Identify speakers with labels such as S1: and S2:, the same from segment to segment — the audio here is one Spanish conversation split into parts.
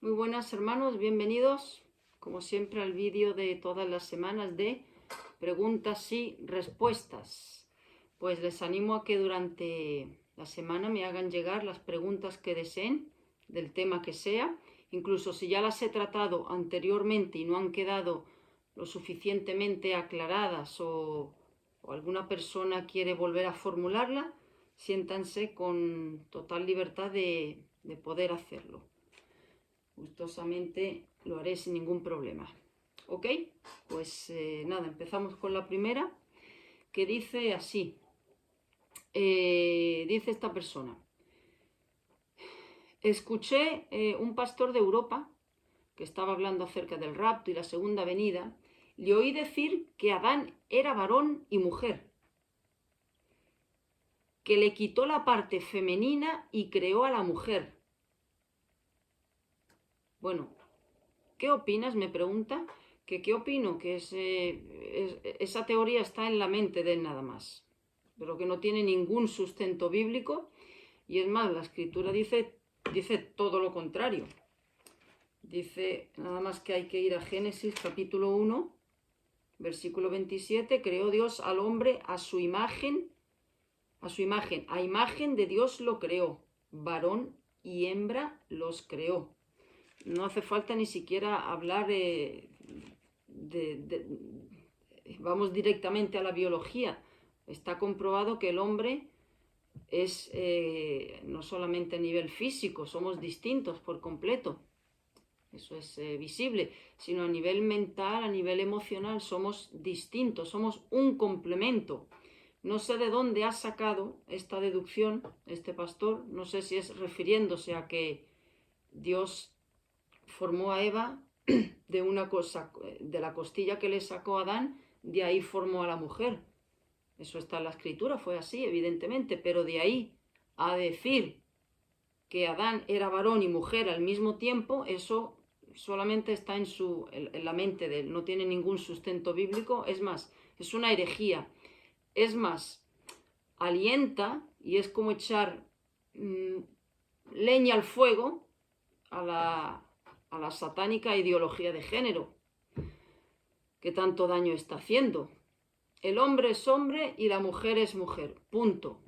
S1: Muy buenas hermanos, bienvenidos como siempre al vídeo de todas las semanas de preguntas y respuestas. Pues les animo a que durante la semana me hagan llegar las preguntas que deseen del tema que sea, incluso si ya las he tratado anteriormente y no han quedado lo suficientemente aclaradas o alguna persona quiere volver a formularla, siéntanse con total libertad de poder hacerlo. Gustosamente lo haré sin ningún problema. ¿Ok? Pues nada, empezamos con la primera, que dice así. Dice esta persona. Escuché un pastor de Europa que estaba hablando acerca del rapto y la segunda venida. Le oí decir que Adán era varón y mujer, que le quitó la parte femenina y creó a la mujer. Bueno, ¿qué opinas? Me pregunta. ¿Qué opino? Que esa teoría está en la mente de él nada más, pero que no tiene ningún sustento bíblico, y es más, la escritura dice todo lo contrario. Dice nada más que hay que ir a Génesis capítulo 1, versículo 27, creó Dios al hombre a su imagen, a imagen de Dios lo creó, varón y hembra los creó. No hace falta ni siquiera hablar vamos directamente a la biología. Está comprobado que el hombre es no solamente a nivel físico, somos distintos por completo, eso es visible, sino a nivel mental, a nivel emocional, somos distintos, somos un complemento. No sé de dónde ha sacado esta deducción este pastor, no sé si es refiriéndose a que Dios formó a Eva de una cosa, de la costilla que le sacó a Adán, de ahí formó a la mujer. Eso está en la escritura, fue así, evidentemente, pero de ahí a decir que Adán era varón y mujer al mismo tiempo, eso solamente está en la mente de él, no tiene ningún sustento bíblico, es más, es una herejía, es más, alienta y es como echar leña al fuego a la satánica ideología de género que tanto daño está haciendo. El hombre es hombre y la mujer es mujer. Punto.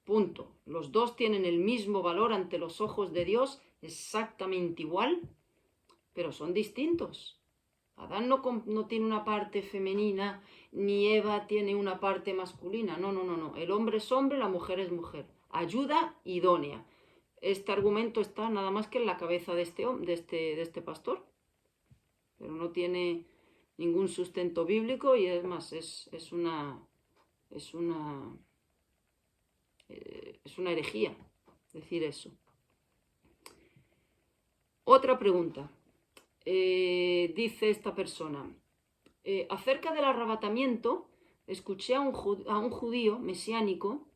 S1: Punto. Los dos tienen el mismo valor ante los ojos de Dios, exactamente igual, pero son distintos. Adán no tiene una parte femenina, ni Eva tiene una parte masculina. No. El hombre es hombre, la mujer es mujer. Ayuda idónea. Este argumento está nada más que en la cabeza de este pastor, pero no tiene ningún sustento bíblico y es más, es una herejía decir eso. Otra pregunta. Dice esta persona, acerca del arrebatamiento, escuché a un judío mesiánico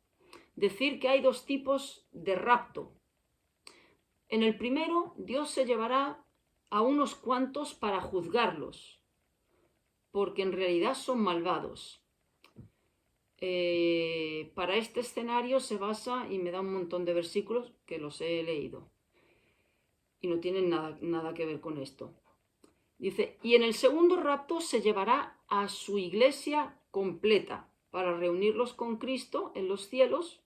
S1: decir que hay dos tipos de rapto. En el primero, Dios se llevará a unos cuantos para juzgarlos, porque en realidad son malvados. Para este escenario se basa, y me da un montón de versículos que los he leído, y no tienen nada que ver con esto. Dice, y en el segundo rapto se llevará a su iglesia completa para reunirlos con Cristo en los cielos,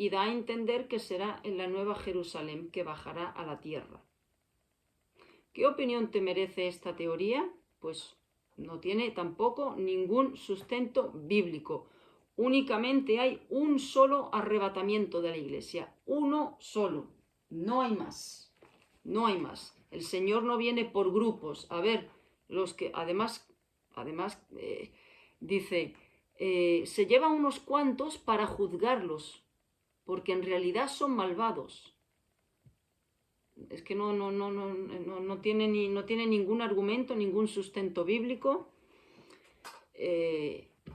S1: y da a entender que será en la nueva Jerusalén que bajará a la tierra. ¿Qué opinión te merece esta teoría? Pues no tiene tampoco ningún sustento bíblico. Únicamente hay un solo arrebatamiento de la iglesia, uno solo, no hay más, no hay más. El Señor no viene por grupos. A ver, los que además dice, se lleva unos cuantos para juzgarlos, porque en realidad son malvados. Es que no tiene ningún argumento, ningún sustento bíblico.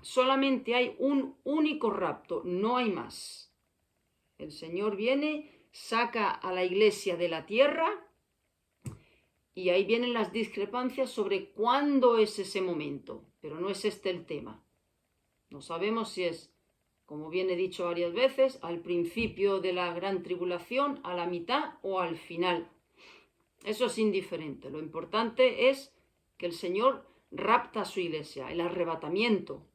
S1: Solamente hay un único rapto, no hay más. El Señor viene, saca a la iglesia de la tierra, y ahí vienen las discrepancias sobre cuándo es ese momento, pero no es este el tema. No sabemos si es, como viene dicho varias veces, al principio de la gran tribulación, a la mitad o al final. Eso es indiferente. Lo importante es que el Señor rapta a su iglesia, el arrebatamiento.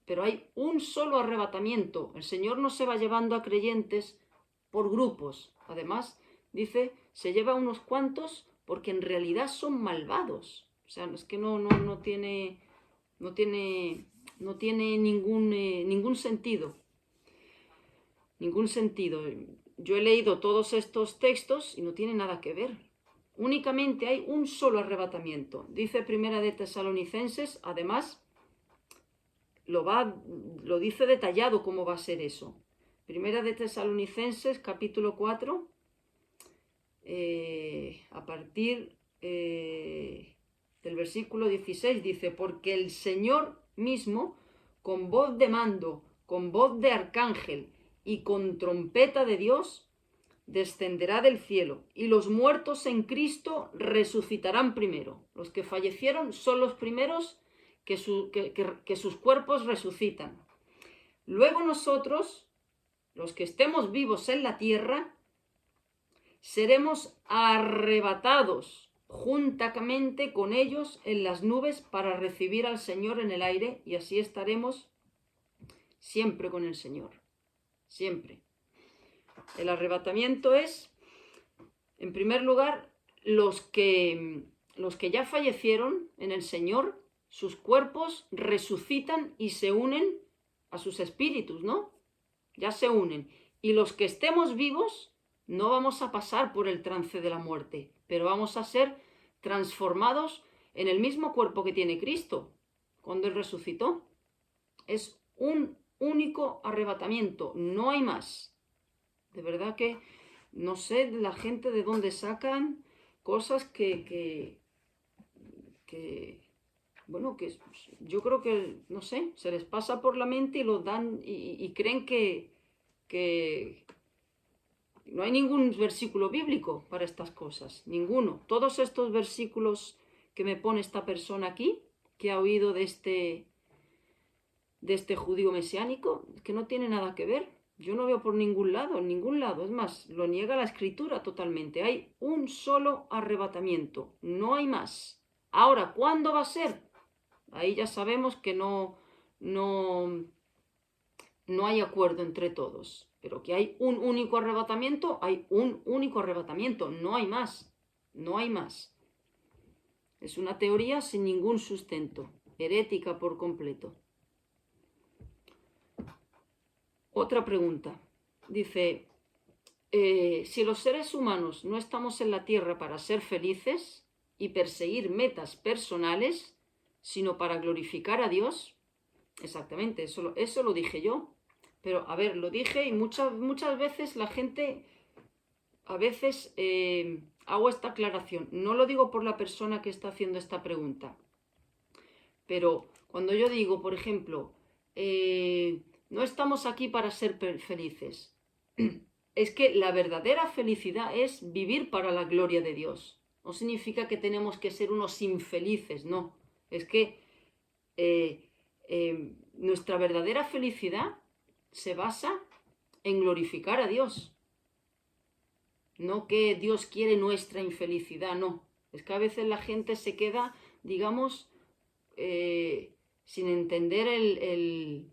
S1: Pero hay un solo arrebatamiento. El Señor no se va llevando a creyentes por grupos. Además, dice, se lleva a unos cuantos porque en realidad son malvados. O sea, es que no tiene ningún sentido. Ningún sentido. Yo he leído todos estos textos y no tiene nada que ver. Únicamente hay un solo arrebatamiento. Dice Primera de Tesalonicenses, además, lo dice detallado cómo va a ser eso. Primera de Tesalonicenses, capítulo 4, a partir del versículo 16, dice, porque el Señor mismo, con voz de mando, con voz de arcángel y con trompeta de Dios, descenderá del cielo, y los muertos en Cristo resucitarán primero. Los que fallecieron son los primeros que sus cuerpos resucitan. Luego nosotros, los que estemos vivos en la tierra, seremos arrebatados juntamente con ellos en las nubes para recibir al Señor en el aire, y así estaremos siempre con el Señor. Siempre. El arrebatamiento es, en primer lugar, los que ya fallecieron en el Señor, sus cuerpos resucitan y se unen a sus espíritus, ¿no? Ya se unen. Y los que estemos vivos no vamos a pasar por el trance de la muerte, pero vamos a ser transformados en el mismo cuerpo que tiene Cristo cuando Él resucitó. Es un único arrebatamiento, no hay más. De verdad que no sé la gente de dónde sacan cosas que yo creo que, no sé, se les pasa por la mente y lo dan y creen que no hay ningún versículo bíblico para estas cosas, ninguno. Todos estos versículos que me pone esta persona aquí, que ha oído de este judío mesiánico, que no tiene nada que ver. Yo no veo por ningún lado, en ningún lado. Es más, lo niega la Escritura totalmente. Hay un solo arrebatamiento, no hay más. Ahora, ¿cuándo va a ser? Ahí ya sabemos que no hay acuerdo entre todos. Pero que hay un único arrebatamiento, hay un único arrebatamiento, no hay más. No hay más. Es una teoría sin ningún sustento, herética por completo. Otra pregunta. Dice, si los seres humanos no estamos en la tierra para ser felices y perseguir metas personales, sino para glorificar a Dios, exactamente, eso lo dije yo. Pero, a ver, lo dije y muchas veces la gente, a veces hago esta aclaración. No lo digo por la persona que está haciendo esta pregunta. Pero cuando yo digo, por ejemplo, no estamos aquí para ser felices. Es que la verdadera felicidad es vivir para la gloria de Dios. No significa que tenemos que ser unos infelices, no. Es que nuestra verdadera felicidad se basa en glorificar a Dios. No que Dios quiere nuestra infelicidad, no. Es que a veces la gente se queda, digamos, sin entender el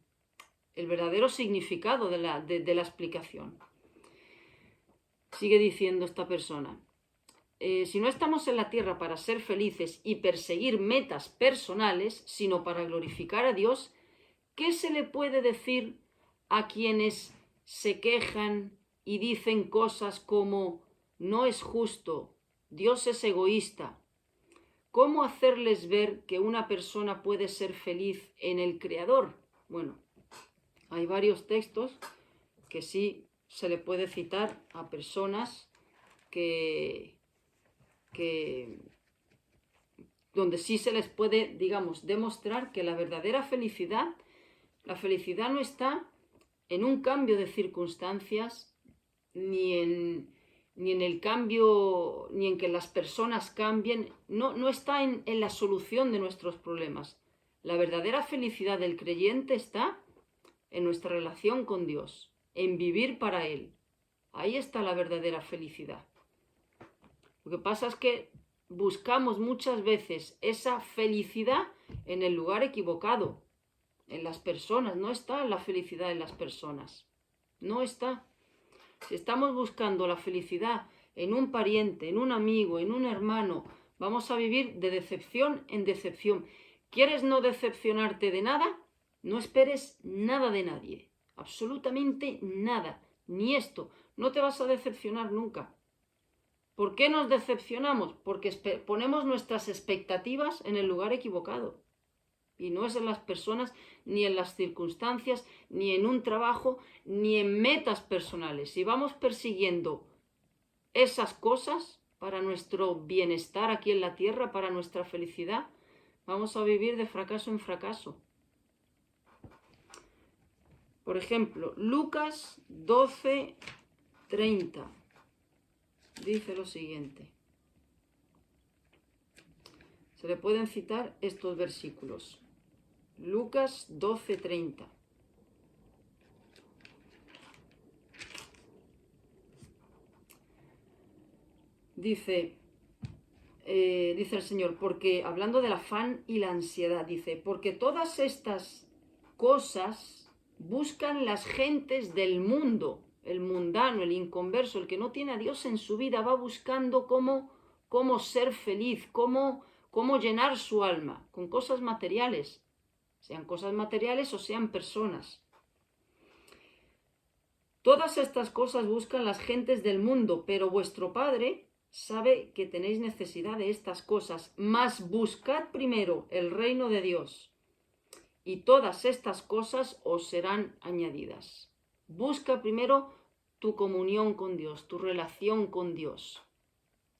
S1: verdadero significado de la explicación. Sigue diciendo esta persona, si no estamos en la tierra para ser felices y perseguir metas personales, sino para glorificar a Dios, ¿qué se le puede decir a quienes se quejan y dicen cosas como no es justo, Dios es egoísta? ¿Cómo hacerles ver que una persona puede ser feliz en el Creador? Bueno, hay varios textos que sí se le puede citar a personas donde sí se les puede, digamos, demostrar que la verdadera felicidad, la felicidad no está en un cambio de circunstancias, ni en el cambio, ni en que las personas cambien, no está en la solución de nuestros problemas. La verdadera felicidad del creyente está en nuestra relación con Dios, en vivir para Él. Ahí está la verdadera felicidad. Lo que pasa es que buscamos muchas veces esa felicidad en el lugar equivocado, en las personas. No está la felicidad en las personas. No está. Si estamos buscando la felicidad en un pariente, en un amigo, en un hermano, vamos a vivir de decepción en decepción. ¿Quieres no decepcionarte de nada? No esperes nada de nadie. Absolutamente nada. Ni esto. No te vas a decepcionar nunca. ¿Por qué nos decepcionamos? Porque ponemos nuestras expectativas en el lugar equivocado. Y no es en las personas, ni en las circunstancias, ni en un trabajo, ni en metas personales. Si vamos persiguiendo esas cosas para nuestro bienestar aquí en la tierra, para nuestra felicidad, vamos a vivir de fracaso en fracaso. Por ejemplo, Lucas 12:30 dice lo siguiente. Se le pueden citar estos versículos. Lucas 12:30. Dice el Señor, porque hablando del afán y la ansiedad, dice, porque todas estas cosas buscan las gentes del mundo, el mundano, el inconverso, el que no tiene a Dios en su vida, va buscando cómo ser feliz, cómo llenar su alma con cosas materiales, sean cosas materiales o sean personas. Todas estas cosas buscan las gentes del mundo, pero vuestro Padre sabe que tenéis necesidad de estas cosas, mas buscad primero el reino de Dios, y todas estas cosas os serán añadidas. Busca primero tu comunión con Dios, tu relación con Dios,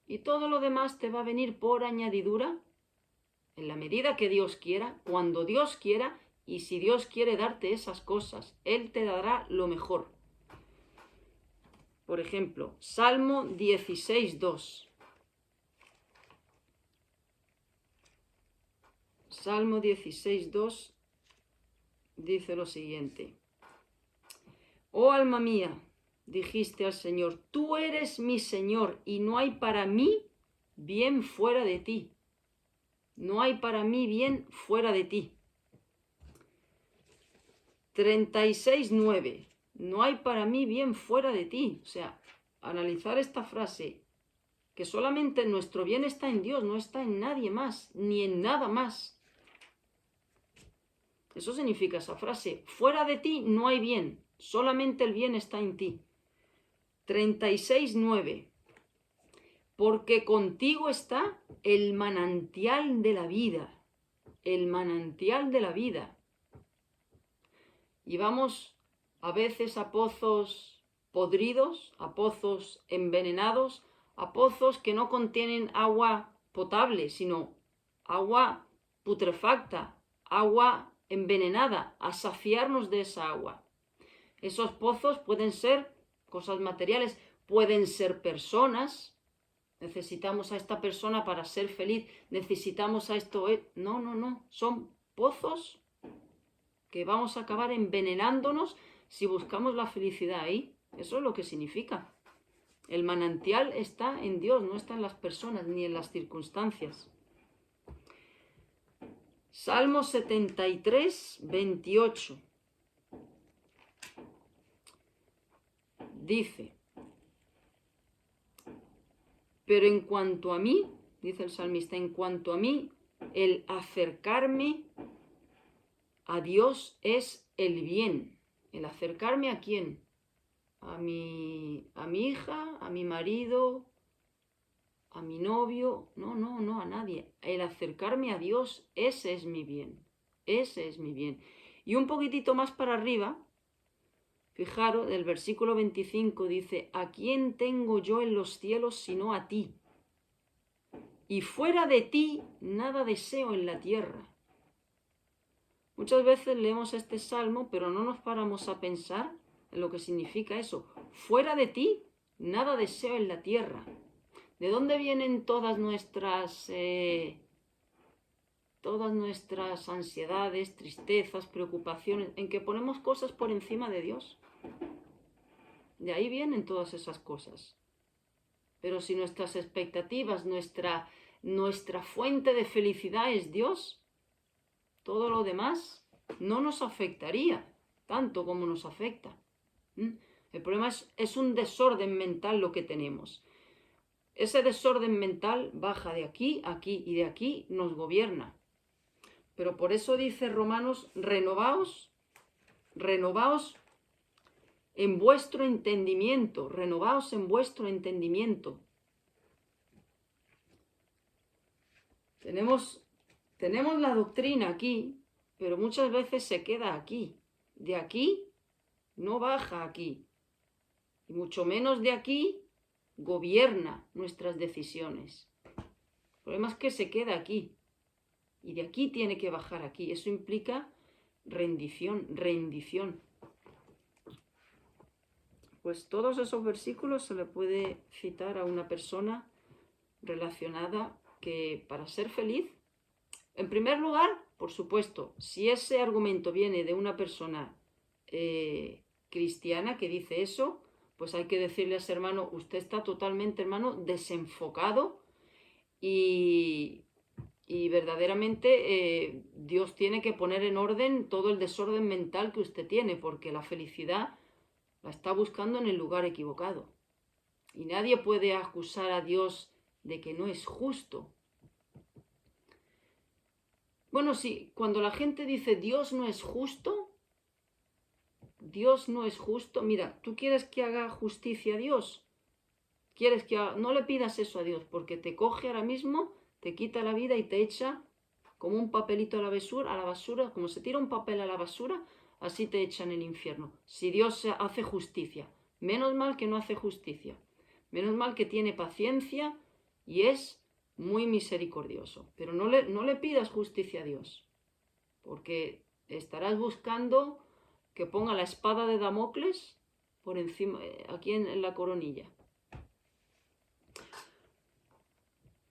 S1: y todo lo demás te va a venir por añadidura, en la medida que Dios quiera, cuando Dios quiera, y si Dios quiere darte esas cosas, Él te dará lo mejor. Por ejemplo, Salmo 16:2. Salmo 16:2 dice lo siguiente. Oh alma mía, dijiste al Señor, tú eres mi Señor y no hay para mí bien fuera de ti. No hay para mí bien fuera de ti. 36:9. No hay para mí bien fuera de ti. O sea, analizar esta frase, que solamente nuestro bien está en Dios, no está en nadie más, ni en nada más. Eso significa esa frase. Fuera de ti no hay bien, solamente el bien está en ti. 36:9. Porque contigo está el manantial de la vida. El manantial de la vida. Y vamos a veces a pozos podridos, a pozos envenenados, a pozos que no contienen agua potable, sino agua putrefacta, agua envenenada, a saciarnos de esa agua. Esos pozos pueden ser cosas materiales, pueden ser personas. Necesitamos a esta persona para ser feliz, necesitamos a esto. No, son pozos que vamos a acabar envenenándonos si buscamos la felicidad ahí. Eso es lo que significa. El manantial está en Dios, no está en las personas ni en las circunstancias. Salmo 73:28. Dice, pero en cuanto a mí, dice el salmista, en cuanto a mí, el acercarme a Dios es el bien. ¿El acercarme a quién? A mi hija, a mi marido, a mi novio. No, a nadie. El acercarme a Dios, ese es mi bien. Ese es mi bien. Y un poquitito más para arriba, fijaros, el versículo 25 dice, ¿a quién tengo yo en los cielos sino a ti? Y fuera de ti nada deseo en la tierra. Muchas veces leemos este salmo, pero no nos paramos a pensar en lo que significa eso. Fuera de ti, nada deseo en la tierra. ¿De dónde vienen todas nuestras ansiedades, tristezas, preocupaciones? En que ponemos cosas por encima de Dios. De ahí vienen todas esas cosas. Pero si nuestras expectativas, nuestra fuente de felicidad es Dios, todo lo demás no nos afectaría tanto como nos afecta. El problema es un desorden mental lo que tenemos. Ese desorden mental baja de aquí, aquí y de aquí, nos gobierna. Pero por eso dice Romanos, renovaos en vuestro entendimiento, renovaos en vuestro entendimiento. Tenemos la doctrina aquí, pero muchas veces se queda aquí. De aquí no baja aquí. Y mucho menos de aquí gobierna nuestras decisiones. El problema es que se queda aquí. Y de aquí tiene que bajar aquí. Eso implica rendición. Pues todos esos versículos se le puede citar a una persona relacionada que para ser feliz, en primer lugar, por supuesto, si ese argumento viene de una persona cristiana que dice eso, pues hay que decirle a ese hermano, usted está totalmente, hermano, desenfocado y verdaderamente Dios tiene que poner en orden todo el desorden mental que usted tiene, porque la felicidad la está buscando en el lugar equivocado. Y nadie puede acusar a Dios de que no es justo. Bueno, sí, cuando la gente dice Dios no es justo, mira, ¿tú quieres que haga justicia a Dios? No le pidas eso a Dios, porque te coge ahora mismo, te quita la vida y te echa como un papelito a la basura, como se tira un papel a la basura, así te echan en el infierno. Si Dios hace justicia, menos mal que no hace justicia, menos mal que tiene paciencia y es muy misericordioso. Pero no le pidas justicia a Dios, porque estarás buscando que ponga la espada de Damocles por encima, aquí en la coronilla.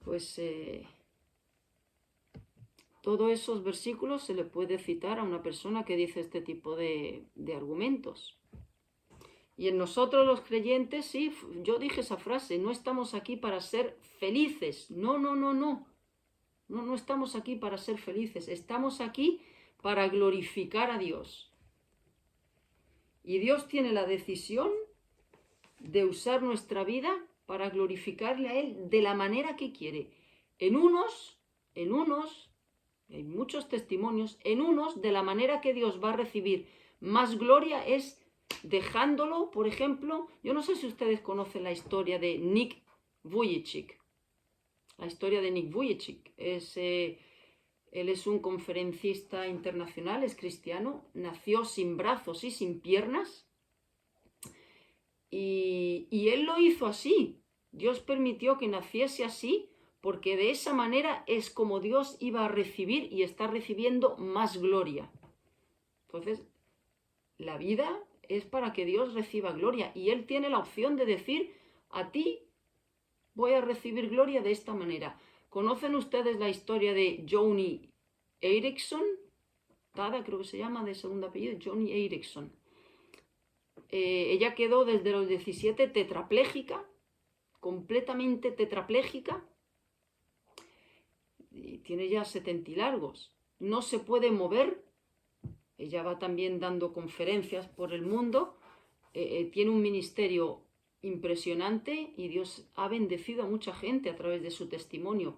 S1: Pues todos esos versículos se le puede citar a una persona que dice este tipo de argumentos. Y en nosotros los creyentes, sí, yo dije esa frase, no estamos aquí para ser felices. No estamos aquí para ser felices, estamos aquí para glorificar a Dios. Y Dios tiene la decisión de usar nuestra vida para glorificarle a Él de la manera que quiere. En unos, hay muchos testimonios, en unos de la manera que Dios va a recibir más gloria es dejándolo, por ejemplo, yo no sé si ustedes conocen la historia de Nick Vujicic. La historia de Nick Vujicic él es un conferencista internacional, es cristiano, nació sin brazos y sin piernas y él lo hizo así. Dios permitió que naciese así porque de esa manera es como Dios iba a recibir y está recibiendo más gloria. Entonces, la vida es para que Dios reciba gloria y Él tiene la opción de decir, a ti voy a recibir gloria de esta manera. ¿Conocen ustedes la historia de Joni Eareckson? Tada, creo que se llama, de segundo apellido, Joni Eareckson. Ella quedó desde los 17 tetrapléjica, completamente tetrapléjica, y tiene ya 70 y largos. No se puede mover. Ella va también dando conferencias por el mundo. Tiene un ministerio impresionante y Dios ha bendecido a mucha gente a través de su testimonio.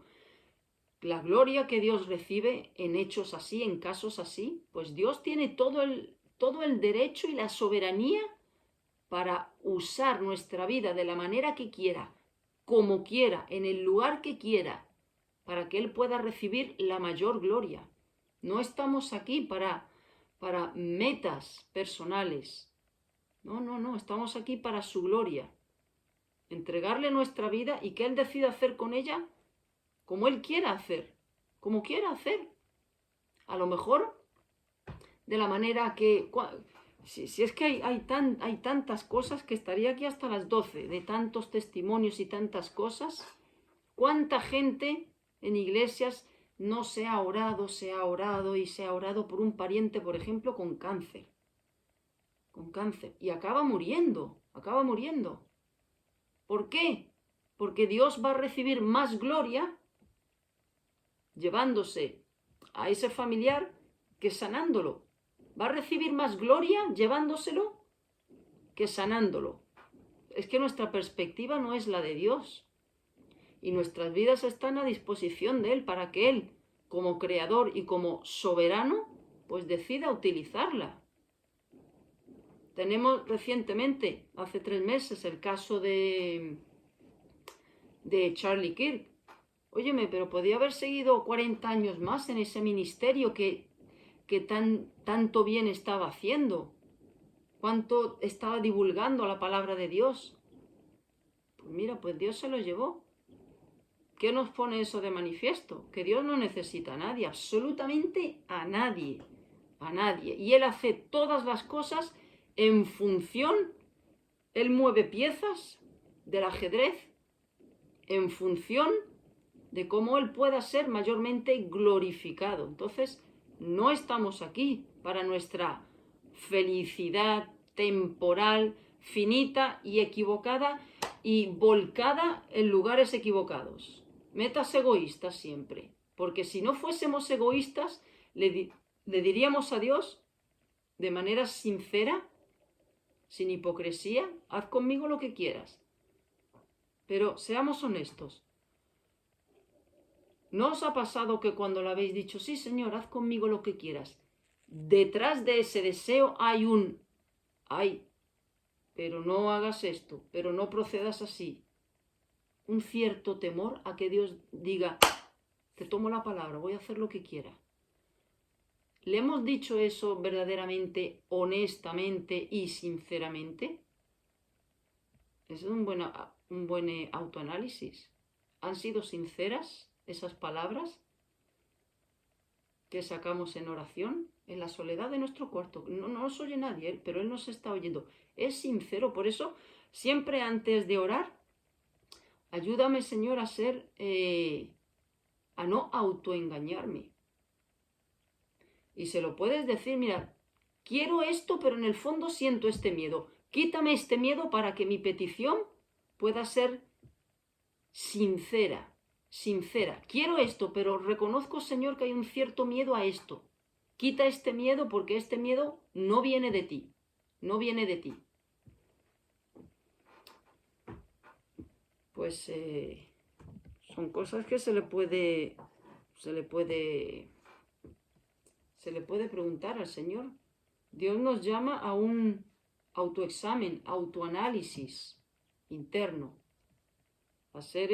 S1: La gloria que Dios recibe en hechos así, en casos así, pues Dios tiene todo el derecho y la soberanía para usar nuestra vida de la manera que quiera, como quiera, en el lugar que quiera, para que Él pueda recibir la mayor gloria. No estamos aquí para metas personales. No, estamos aquí para su gloria. Entregarle nuestra vida y que Él decida hacer con ella como Él quiera hacer, como quiera hacer. A lo mejor de la manera que... Si es que hay tantas cosas que estaría aquí hasta las 12, de tantos testimonios y tantas cosas. ¿Cuánta gente en iglesias no se ha orado por un pariente, por ejemplo, con cáncer? Y acaba muriendo. ¿Por qué? porque Dios va a recibir más gloria llevándose a ese familiar que sanándolo. Va a recibir más gloria llevándoselo que sanándolo. Es que nuestra perspectiva no es la de Dios. Y nuestras vidas están a disposición de Él para que Él, como creador y como soberano, pues decida utilizarla. Tenemos recientemente, hace 3 meses, el caso de Charlie Kirk. Óyeme, pero podía haber seguido 40 años más en ese ministerio que tanto bien estaba haciendo. Cuánto estaba divulgando la palabra de Dios. Pues mira, pues Dios se lo llevó. ¿Qué nos pone eso de manifiesto? Que Dios no necesita a nadie, absolutamente a nadie, a nadie. Y Él hace todas las cosas en función, Él mueve piezas del ajedrez en función de cómo Él pueda ser mayormente glorificado. Entonces, no estamos aquí para nuestra felicidad temporal, finita y equivocada y volcada en lugares equivocados. Metas egoístas siempre, porque si no fuésemos egoístas, le diríamos a Dios de manera sincera, sin hipocresía, haz conmigo lo que quieras. Pero seamos honestos. ¿No os ha pasado que cuando le habéis dicho, sí Señor, haz conmigo lo que quieras, detrás de ese deseo hay ay, pero no hagas esto, pero no procedas así? Un cierto temor a que Dios diga, te tomo la palabra, voy a hacer lo que quiera. ¿Le hemos dicho eso verdaderamente, honestamente y sinceramente? Ese es un buen autoanálisis. ¿Han sido sinceras esas palabras que sacamos en oración, en la soledad de nuestro cuarto? No nos oye nadie, pero Él nos está oyendo. Es sincero, por eso siempre antes de orar, ayúdame, Señor, a no autoengañarme. Y se lo puedes decir, mira, quiero esto, pero en el fondo siento este miedo. Quítame este miedo para que mi petición pueda ser sincera. Quiero esto, pero reconozco, Señor, que hay un cierto miedo a esto. Quita este miedo porque este miedo no viene de ti. No viene de ti. Pues son cosas que se le puede preguntar al Señor. Dios nos llama a un autoexamen, autoanálisis interno, a ser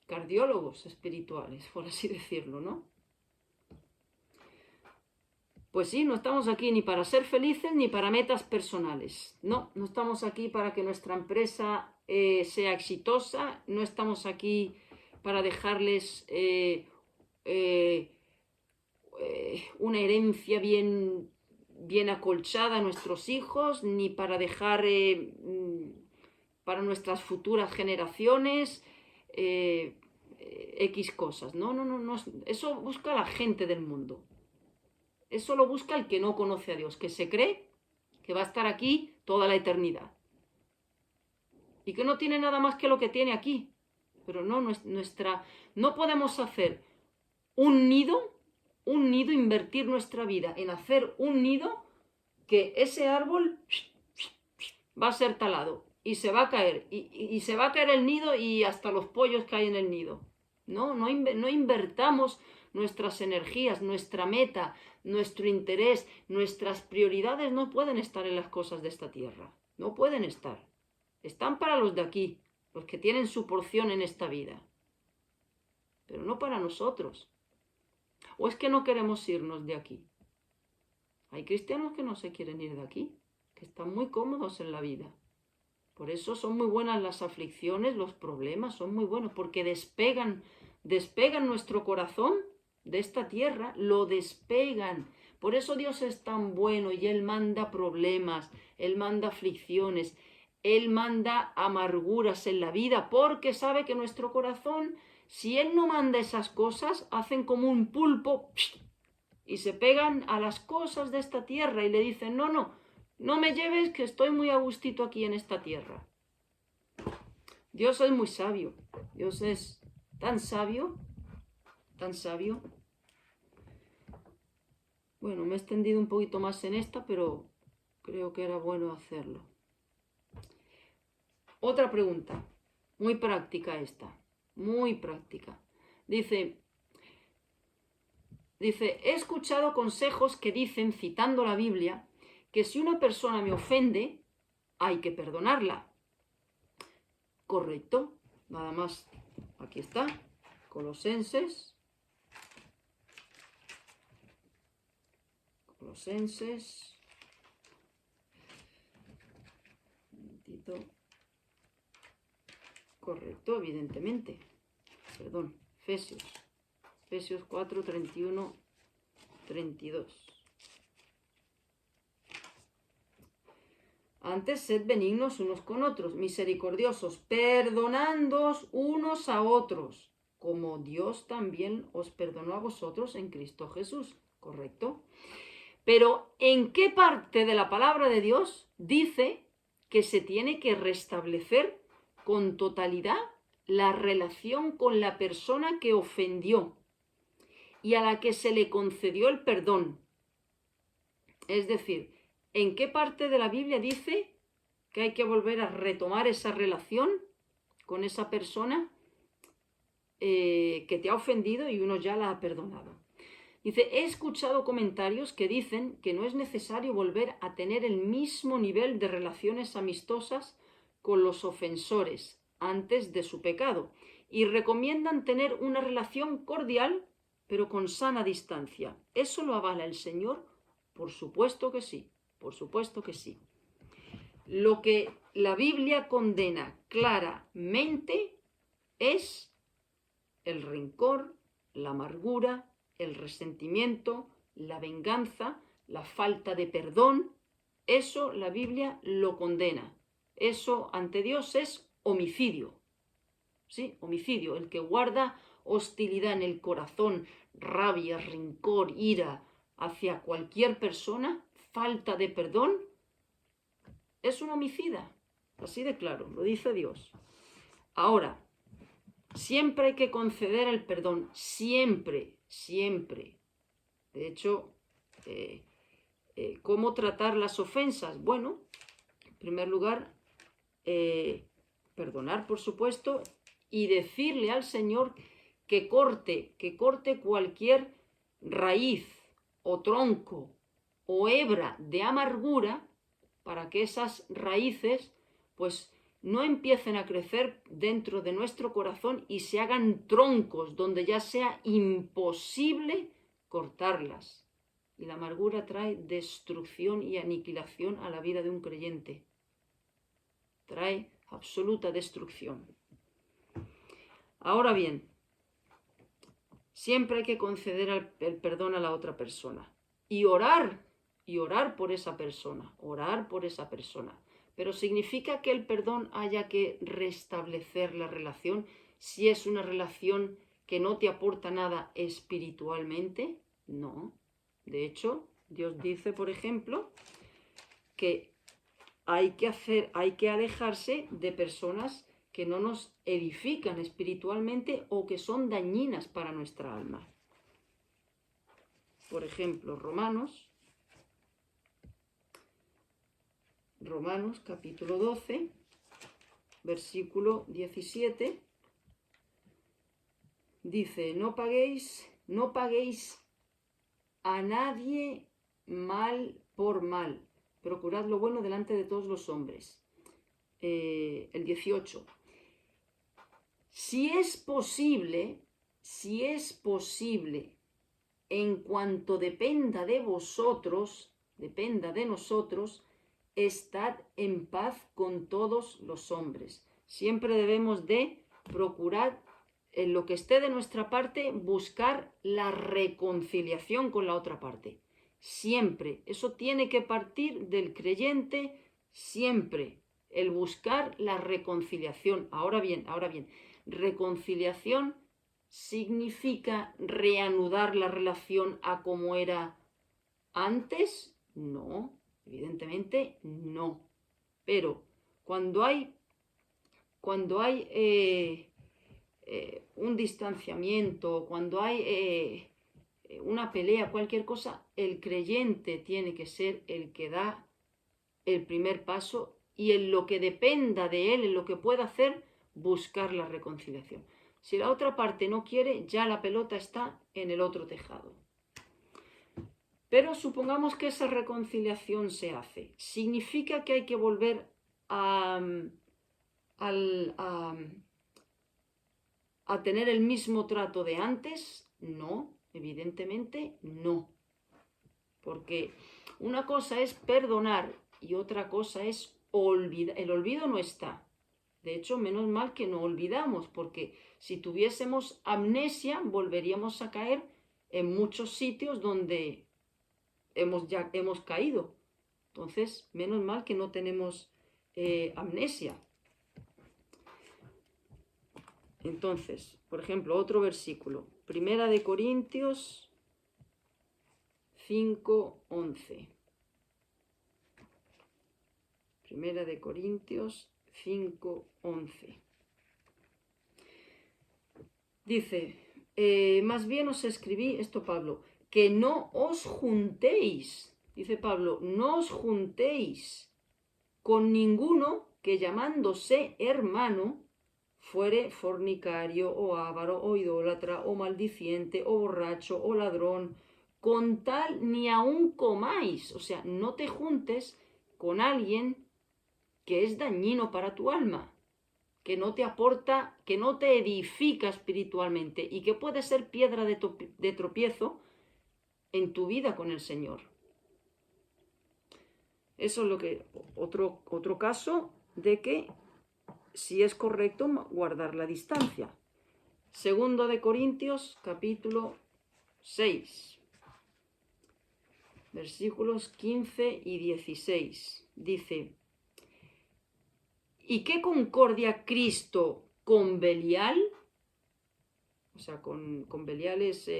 S1: cardiólogos espirituales, por así decirlo, ¿no? Pues sí, no estamos aquí ni para ser felices ni para metas personales. No estamos aquí para que nuestra empresa sea exitosa, no estamos aquí para dejarles una herencia bien acolchada a nuestros hijos, ni para dejar para nuestras futuras generaciones X cosas. No, eso busca la gente del mundo. Eso lo busca el que no conoce a Dios, que se cree que va a estar aquí toda la eternidad. Y que no tiene nada más que lo que tiene aquí. Pero no podemos hacer un nido, invertir nuestra vida en hacer un nido que ese árbol va a ser talado y se va a caer. Y se va a caer el nido y hasta los pollos caen en el nido. No invertamos nuestras energías, nuestra meta, nuestro interés, nuestras prioridades no pueden estar en las cosas de esta tierra. No pueden estar. Están para los de aquí, los que tienen su porción en esta vida. Pero no para nosotros. ¿O es que no queremos irnos de aquí? Hay cristianos que no se quieren ir de aquí, que están muy cómodos en la vida. Por eso son muy buenas las aflicciones, los problemas, son muy buenos, porque despegan nuestro corazón de esta tierra, lo despegan. Por eso Dios es tan bueno y Él manda problemas, Él manda aflicciones, Él manda amarguras en la vida, porque sabe que nuestro corazón, si Él no manda esas cosas, hacen como un pulpo y se pegan a las cosas de esta tierra y le dicen, no, no me lleves que estoy muy a gustito aquí en esta tierra. Dios es muy sabio. Dios es tan sabio, tan sabio. Bueno, me he extendido un poquito más en esta, pero creo que era bueno hacerlo. Otra pregunta, muy práctica esta, muy práctica. Dice, he escuchado consejos que dicen, citando la Biblia, que si una persona me ofende, hay que perdonarla. Correcto, nada más, aquí está, Colosenses, un momentito, correcto, evidentemente, perdón, Efesios 4, 31, 32. Antes, sed benignos unos con otros, misericordiosos, perdonándoos unos a otros, como Dios también os perdonó a vosotros en Cristo Jesús. ¿Correcto? Pero ¿en qué parte de la palabra de Dios dice que se tiene que restablecer con totalidad la relación con la persona que ofendió y a la que se le concedió el perdón? Es decir, ¿en qué parte de la Biblia dice que hay que volver a retomar esa relación con esa persona que te ha ofendido y uno ya la ha perdonado? Dice, he escuchado comentarios que dicen que no es necesario volver a tener el mismo nivel de relaciones amistosas con los ofensores antes de su pecado y recomiendan tener una relación cordial pero con sana distancia. ¿Eso lo avala el Señor? Por supuesto que sí, por supuesto que sí. Lo que la Biblia condena claramente es el rencor, la amargura, el resentimiento, la venganza, la falta de perdón. Eso la Biblia lo condena. Eso ante Dios es homicidio. ¿Sí? Homicidio. El que guarda hostilidad en el corazón, rabia, rencor, ira hacia cualquier persona, falta de perdón, es un homicida. Así de claro, lo dice Dios. Ahora, siempre hay que conceder el perdón. Siempre, siempre. De hecho, ¿cómo tratar las ofensas? Bueno, en primer lugar, perdonar, por supuesto, y decirle al Señor que corte cualquier raíz o tronco o hebra de amargura para que esas raíces, pues, no empiecen a crecer dentro de nuestro corazón y se hagan troncos donde ya sea imposible cortarlas. Y la amargura trae destrucción y aniquilación a la vida de un creyente. Trae absoluta destrucción. Ahora bien, siempre hay que conceder el perdón a la otra persona y orar por esa persona, orar por esa persona. Pero ¿significa que el perdón haya que restablecer la relación si es una relación que no te aporta nada espiritualmente? No. De hecho, Dios dice, por ejemplo, que hay que alejarse de personas que no nos edifican espiritualmente o que son dañinas para nuestra alma. Por ejemplo, Romanos capítulo 12, versículo 17, dice, no paguéis a nadie mal por mal, procurad lo bueno delante de todos los hombres. El 18, si es posible, en cuanto dependa de nosotros, estad en paz con todos los hombres. Siempre debemos de procurar, en lo que esté de nuestra parte, buscar la reconciliación con la otra parte. Siempre. Eso tiene que partir del creyente, siempre. El buscar la reconciliación. Ahora bien, reconciliación significa reanudar la relación a como era antes. No, Evidentemente no. Pero cuando hay un distanciamiento, cuando hay una pelea, cualquier cosa, el creyente tiene que ser el que da el primer paso y en lo que dependa de él, en lo que pueda hacer, buscar la reconciliación. Si la otra parte no quiere, ya la pelota está en el otro tejado. Pero supongamos que esa reconciliación se hace. ¿Significa que hay que volver a tener el mismo trato de antes? No, evidentemente no. Porque una cosa es perdonar y otra cosa es olvidar. El olvido no está. De hecho, menos mal que no olvidamos, porque si tuviésemos amnesia, volveríamos a caer en muchos sitios donde hemos caído. Entonces, menos mal que no tenemos amnesia. Entonces, por ejemplo, otro versículo. Primera de Corintios 5:11. Primera de Corintios 5:11. Dice, más bien os escribí, esto Pablo, que no os juntéis, dice Pablo, no os juntéis con ninguno que llamándose hermano fuere fornicario o avaro o idólatra o maldiciente o borracho o ladrón, con tal ni aun comáis. O sea, no te juntes con alguien que es dañino para tu alma, que no te aporta, que no te edifica espiritualmente y que puede ser piedra de tropiezo en tu vida con el Señor. Eso es lo que otro caso de que si es correcto guardar la distancia. Segundo de Corintios, capítulo 6, versículos 15 y 16. Dice, ¿y qué concordia Cristo con Belial? O sea, con Belial es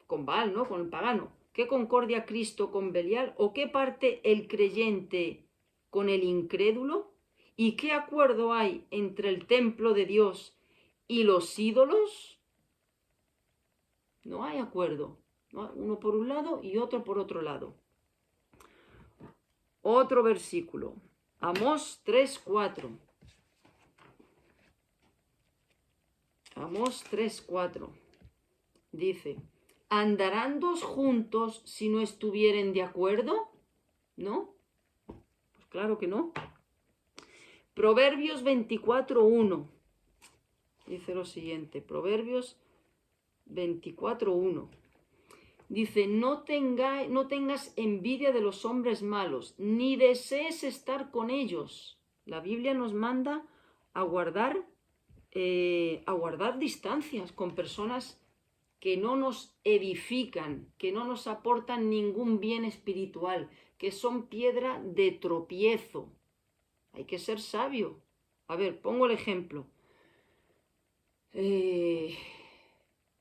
S1: con Baal, ¿no? Con el pagano. ¿Qué concordia Cristo con Belial? ¿O qué parte el creyente con el incrédulo? ¿Y qué acuerdo hay entre el templo de Dios y los ídolos? No hay acuerdo, ¿no? Uno por un lado y otro por otro lado. Otro versículo, Amós 3:4. Amós 3:4. Dice, ¿andarán dos juntos si no estuvieren de acuerdo? ¿No? Pues claro que no. Proverbios 24:1. Dice lo siguiente, Proverbios 24:1. Dice, no tengas envidia de los hombres malos, ni desees estar con ellos. La Biblia nos manda a guardar distancias con personas que no nos edifican, que no nos aportan ningún bien espiritual, que son piedra de tropiezo. Hay que ser sabio. A ver, pongo el ejemplo.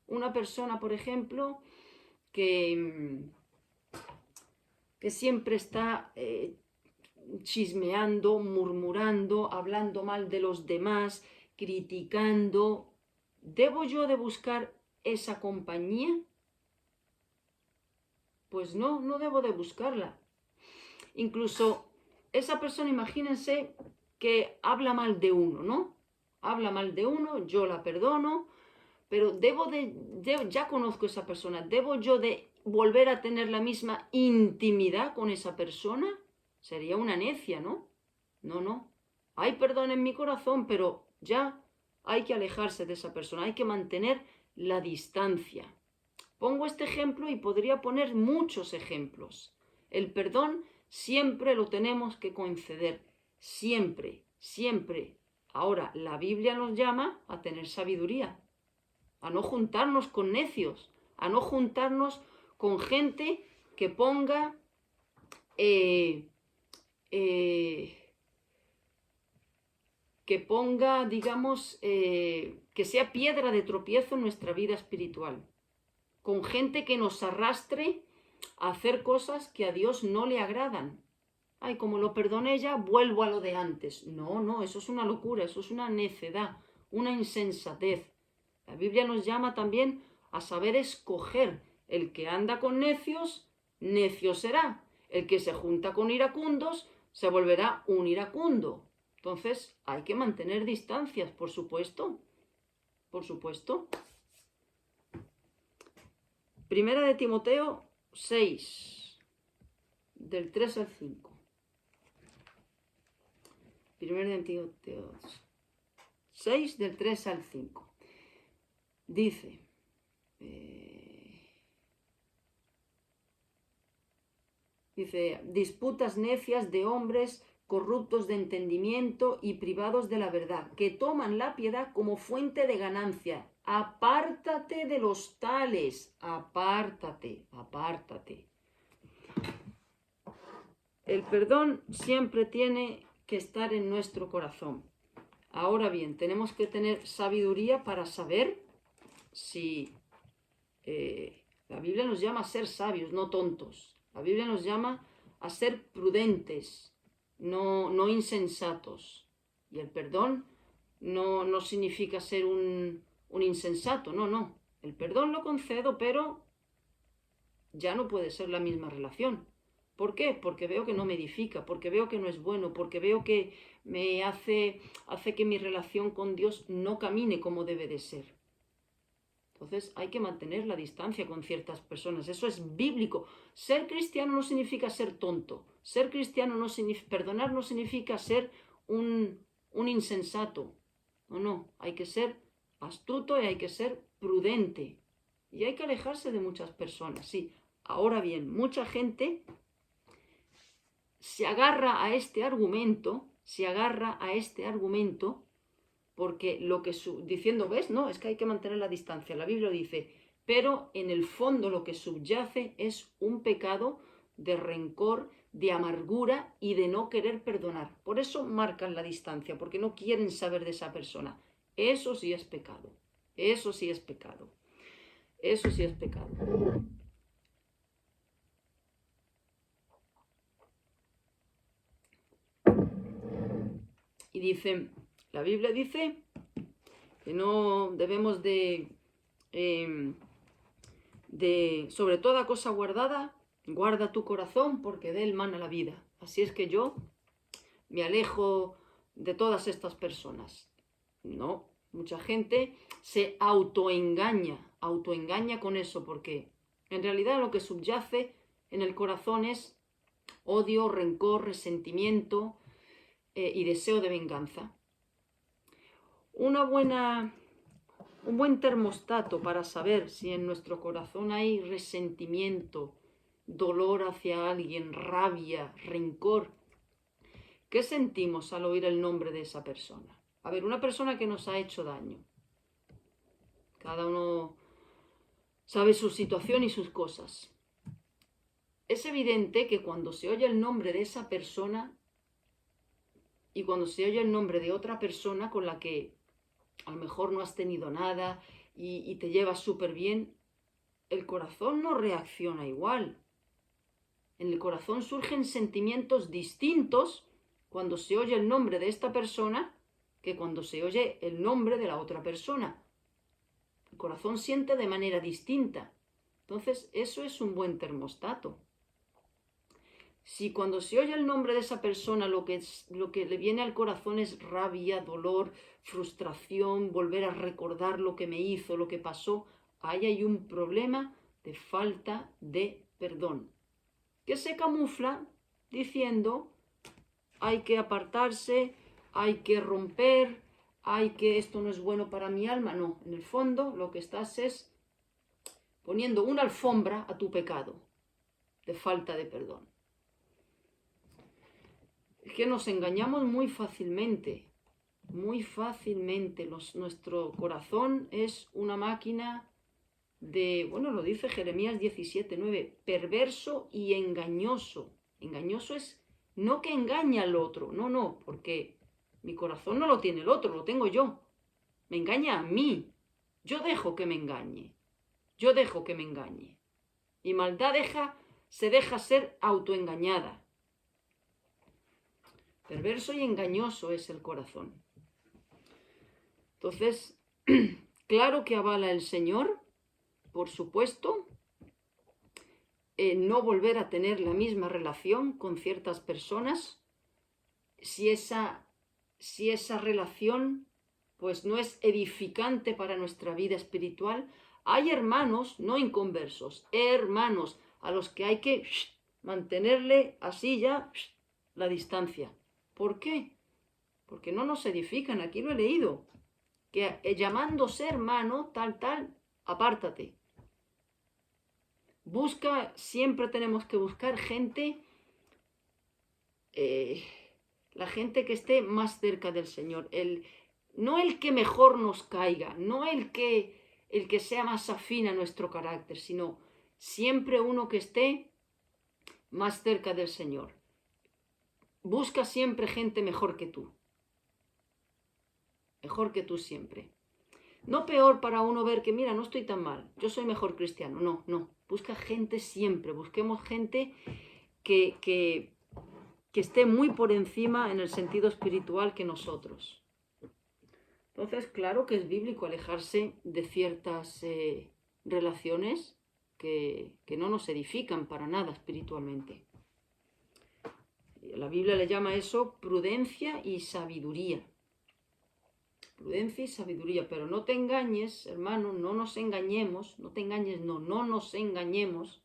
S1: Una persona, por ejemplo, que siempre está chismeando, murmurando, hablando mal de los demás, criticando. ¿Debo yo de buscar esa compañía? Pues no, no debo de buscarla. Incluso esa persona, imagínense que habla mal de uno, ¿no? Habla mal de uno, yo la perdono, pero ya conozco a esa persona, ¿debo yo de volver a tener la misma intimidad con esa persona? Sería una necia, ¿no? No. Hay perdón en mi corazón, pero ya hay que alejarse de esa persona, hay que mantener la distancia. Pongo este ejemplo y podría poner muchos ejemplos. El perdón siempre lo tenemos que conceder, siempre, siempre. Ahora, la Biblia nos llama a tener sabiduría, a no juntarnos con necios, a no juntarnos con gente que ponga digamos, que sea piedra de tropiezo en nuestra vida espiritual, con gente que nos arrastre a hacer cosas que a Dios no le agradan. ay, como lo perdoné ya, vuelvo a lo de antes. No, no, eso es una locura, eso es una necedad, una insensatez. La Biblia nos llama también a saber escoger. El que anda con necios, necio será. El que se junta con iracundos, se volverá un iracundo. Entonces, hay que mantener distancias, por supuesto. Por supuesto. Primera de Timoteo 6, del 3 al 5. Primera de Timoteo 6, del 3 al 5. Dice, disputas necias de hombres corruptos de entendimiento y privados de la verdad, que toman la piedad como fuente de ganancia. Apártate de los tales, apártate, apártate. El perdón siempre tiene que estar en nuestro corazón. Ahora bien, tenemos que tener sabiduría para saber si la Biblia nos llama a ser sabios, no tontos. La Biblia nos llama a ser prudentes, no insensatos. Y el perdón no significa ser un insensato, no. El perdón lo concedo, pero ya no puede ser la misma relación. ¿Por qué? Porque veo que no me edifica, porque veo que no es bueno, porque veo que me hace que mi relación con Dios no camine como debe de ser. Entonces hay que mantener la distancia con ciertas personas. Eso es bíblico. Ser cristiano no significa ser tonto. Ser cristiano no significa, perdonar no significa ser un insensato. No. Hay que ser astuto y hay que ser prudente. Y hay que alejarse de muchas personas, sí. Ahora bien, mucha gente se agarra a este argumento, porque diciendo, ¿ves? No, es que hay que mantener la distancia. La Biblia dice, pero en el fondo lo que subyace es un pecado de rencor, de amargura y de no querer perdonar. Por eso marcan la distancia, porque no quieren saber de esa persona. Eso sí es pecado. Eso sí es pecado. Eso sí es pecado. Y dice, la Biblia dice que no debemos sobre toda cosa guardada, guarda tu corazón porque de él mana la vida. Así es que yo me alejo de todas estas personas. No, mucha gente se autoengaña con eso, porque en realidad lo que subyace en el corazón es odio, rencor, resentimiento y deseo de venganza. Un buen termostato para saber si en nuestro corazón hay resentimiento, dolor hacia alguien, rabia, rencor. ¿Qué sentimos al oír el nombre de esa persona? A ver, una persona que nos ha hecho daño. Cada uno sabe su situación y sus cosas. Es evidente que cuando se oye el nombre de esa persona y cuando se oye el nombre de otra persona con la que a lo mejor no has tenido nada y te llevas súper bien, el corazón no reacciona igual. En el corazón surgen sentimientos distintos cuando se oye el nombre de esta persona que cuando se oye el nombre de la otra persona. El corazón siente de manera distinta. Entonces, eso es un buen termostato. Si cuando se oye el nombre de esa persona lo que le viene al corazón es rabia, dolor, frustración, volver a recordar lo que me hizo, lo que pasó, ahí hay un problema de falta de perdón, que se camufla diciendo hay que apartarse, hay que romper, esto no es bueno para mi alma. No, en el fondo lo que estás es poniendo una alfombra a tu pecado de falta de perdón. Es que nos engañamos muy fácilmente. Nuestro corazón es una máquina lo dice Jeremías 17:9, perverso y engañoso. Engañoso es no que engaña al otro, no, porque mi corazón no lo tiene el otro, lo tengo yo. Me engaña a mí. Yo dejo que me engañe. Y maldad se deja ser autoengañada. Perverso y engañoso es el corazón. Entonces, claro que avala el Señor, por supuesto, no volver a tener la misma relación con ciertas personas si esa relación pues no es edificante para nuestra vida espiritual. Hay hermanos no inconversos, hermanos a los que hay que mantenerle así ya la distancia. ¿Por qué? Porque no nos edifican, aquí lo he leído, que llamándose hermano, tal, apártate. Siempre tenemos que buscar gente, la gente que esté más cerca del Señor, no el que mejor nos caiga, no el que sea más afín a nuestro carácter, sino siempre uno que esté más cerca del Señor. Busca siempre gente mejor que tú siempre. No peor para uno ver que, mira, no estoy tan mal, yo soy mejor cristiano. No. Busca gente siempre, busquemos gente que esté muy por encima en el sentido espiritual que nosotros. Entonces, claro que es bíblico alejarse de ciertas relaciones que no nos edifican para nada espiritualmente. La Biblia le llama eso prudencia y sabiduría. Prudencia y sabiduría, pero no te engañes, hermano, no nos engañemos, no nos engañemos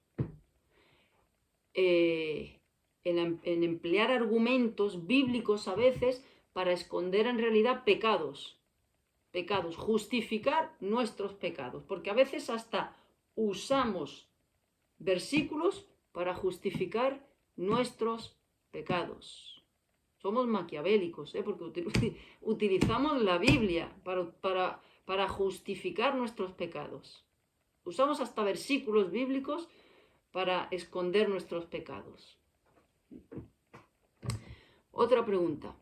S1: en emplear argumentos bíblicos a veces para esconder en realidad pecados, justificar nuestros pecados, porque a veces hasta usamos versículos para justificar nuestros pecados. Somos maquiavélicos, porque utilizamos la Biblia para justificar nuestros pecados. Usamos hasta versículos bíblicos para esconder nuestros pecados. Otra pregunta.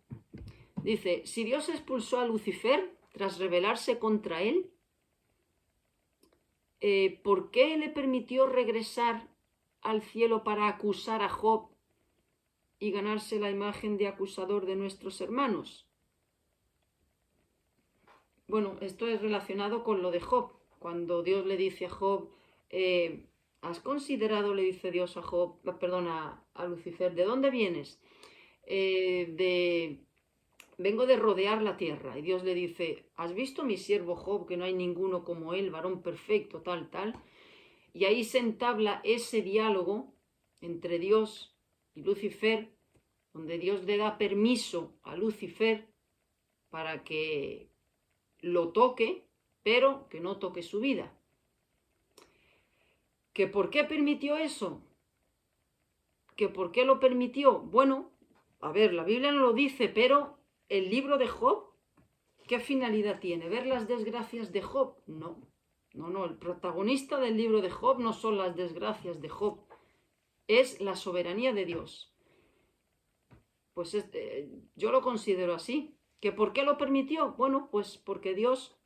S1: Dice, si Dios expulsó a Lucifer tras rebelarse contra él, ¿por qué le permitió regresar al cielo para acusar a Job y ganarse la imagen de acusador de nuestros hermanos? Bueno, esto es relacionado con lo de Job. Cuando Dios le dice a Job, ¿has considerado, le dice Dios a Job, a Lucifer, ¿de dónde vienes? Vengo de rodear la tierra. Y Dios le dice, ¿has visto mi siervo Job, que no hay ninguno como él, varón perfecto, tal? Y ahí se entabla ese diálogo entre Dios y Lucifer, donde Dios le da permiso a Lucifer para que lo toque, pero que no toque su vida. ¿Que por qué permitió eso? ¿Que por qué lo permitió? Bueno, a ver, la Biblia no lo dice, pero el libro de Job, ¿qué finalidad tiene? ¿Ver las desgracias de Job? No, el protagonista del libro de Job no son las desgracias de Job, es la soberanía de Dios. Pues yo lo considero así. ¿Que por qué lo permitió? Bueno, pues porque Dios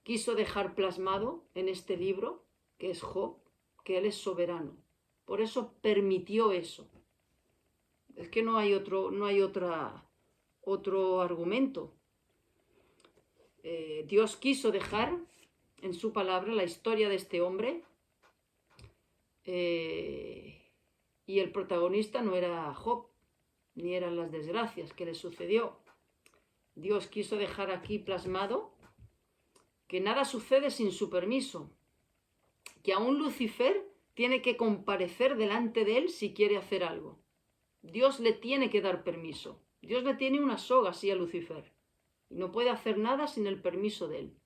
S1: quiso dejar plasmado en este libro, que es Job, que Él es soberano. Por eso permitió eso. Es que no hay otro argumento. Dios quiso dejar en su palabra la historia de este hombre, y el protagonista no era Job, ni eran las desgracias que le sucedió. Dios quiso dejar aquí plasmado que nada sucede sin su permiso, que aún Lucifer tiene que comparecer delante de él si quiere hacer algo. Dios le tiene que dar permiso. Dios le tiene una soga así a Lucifer y no puede hacer nada sin el permiso de él.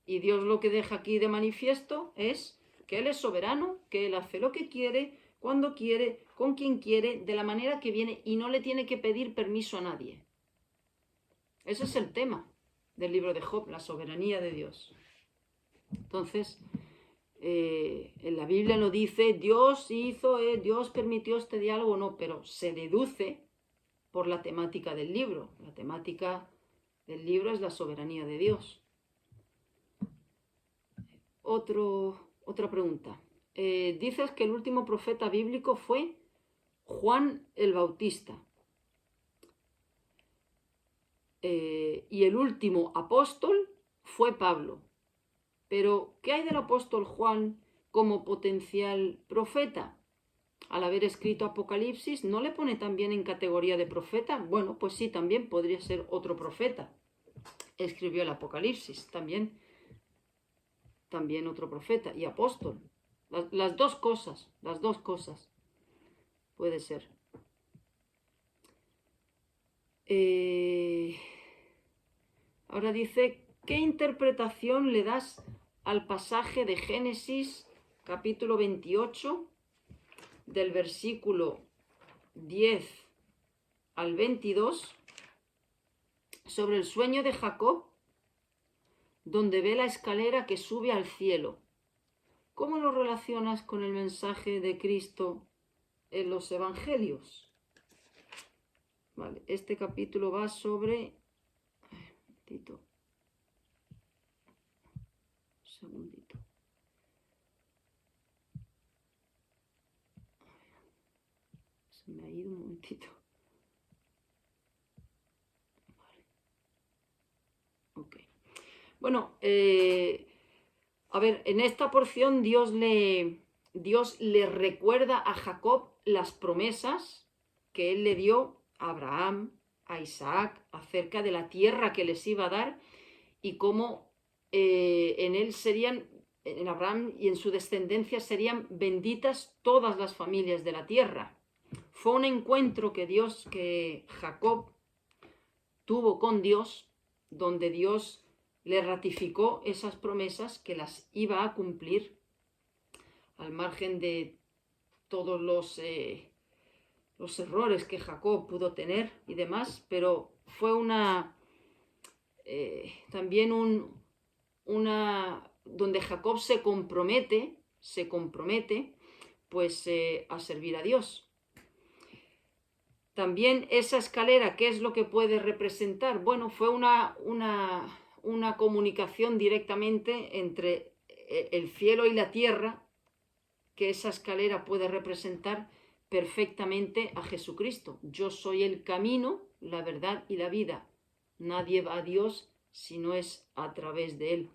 S1: Y Dios lo que deja aquí de manifiesto es que Él es soberano, que Él hace lo que quiere, cuando quiere, con quien quiere, de la manera que viene, y no le tiene que pedir permiso a nadie. Ese es el tema del libro de Job, la soberanía de Dios. Entonces, en la Biblia no dice Dios permitió este diálogo, no, pero se deduce por la temática del libro. La temática del libro es la soberanía de Dios. Otra pregunta. Dices que el último profeta bíblico fue Juan el Bautista. y el último apóstol fue Pablo. Pero, ¿qué hay del apóstol Juan como potencial profeta? Al haber escrito Apocalipsis, ¿no le pone también en categoría de profeta? Bueno, pues sí, también podría ser otro profeta. Escribió el Apocalipsis, también otro profeta y apóstol. Las dos cosas, puede ser. Ahora dice, ¿qué interpretación le das al pasaje de Génesis capítulo 28, del versículo 10 al 22, sobre el sueño de Jacob, donde ve la escalera que sube al cielo? ¿Cómo lo relacionas con el mensaje de Cristo en los evangelios? Vale, este capítulo va sobre... Un segundito. Se me ha ido un momentito. Vale. Ok. Bueno, a ver, en esta porción Dios le recuerda a Jacob las promesas que él le dio a Abraham, a Isaac, acerca de la tierra que les iba a dar y cómo en Abraham y en su descendencia serían benditas todas las familias de la tierra. Fue un encuentro que Jacob tuvo con Dios, donde Dios le ratificó esas promesas que las iba a cumplir, al margen de todos los errores que Jacob pudo tener y demás, pero fue también donde Jacob se compromete pues a servir a Dios. También esa escalera, ¿qué es lo que puede representar? Bueno, fue una comunicación directamente entre el cielo y la tierra, que esa escalera puede representar perfectamente a Jesucristo. Yo soy el camino, la verdad y la vida. Nadie va a Dios si no es a través de Él.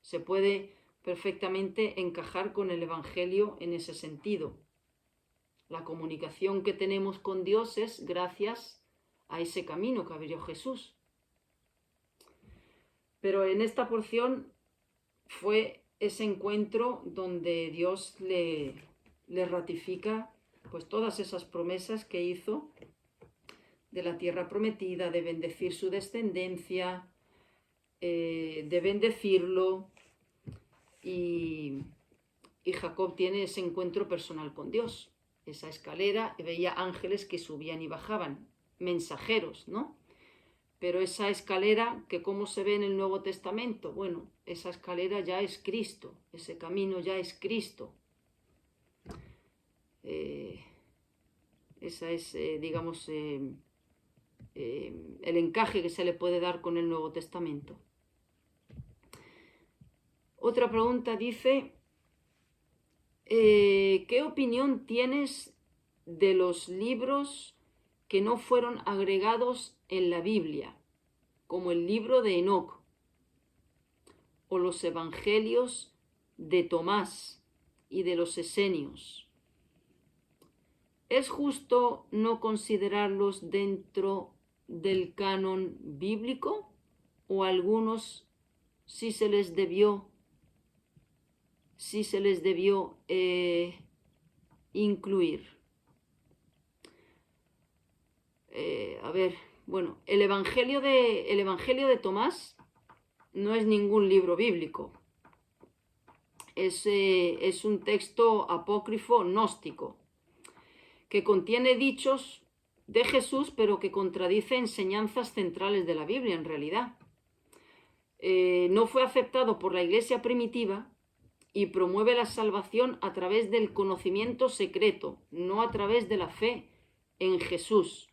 S1: Se puede perfectamente encajar con el Evangelio en ese sentido. La comunicación que tenemos con Dios es gracias a ese camino que abrió Jesús. Pero en esta porción fue ese encuentro donde Dios le ratifica pues todas esas promesas que hizo de la tierra prometida, de bendecir su descendencia, de bendecirlo, y Jacob tiene ese encuentro personal con Dios. Esa escalera, veía ángeles que subían y bajaban, mensajeros, ¿no? Pero esa escalera, que cómo se ve en el Nuevo Testamento, bueno, esa escalera ya es Cristo, ese camino ya es Cristo. Esa es, digamos, el encaje que se le puede dar con el Nuevo Testamento. Otra pregunta dice, ¿qué opinión tienes de los libros que no fueron agregados en la Biblia, como el libro de Enoc o los evangelios de Tomás y de los esenios? ¿Es justo no considerarlos dentro del canon bíblico, o a algunos sí se les debió incluir? A ver, bueno, el Evangelio de Tomás no es ningún libro bíblico. Es un texto apócrifo gnóstico que contiene dichos de Jesús, pero que contradice enseñanzas centrales de la Biblia en realidad. No fue aceptado por la Iglesia primitiva y promueve la salvación a través del conocimiento secreto, no a través de la fe en Jesús.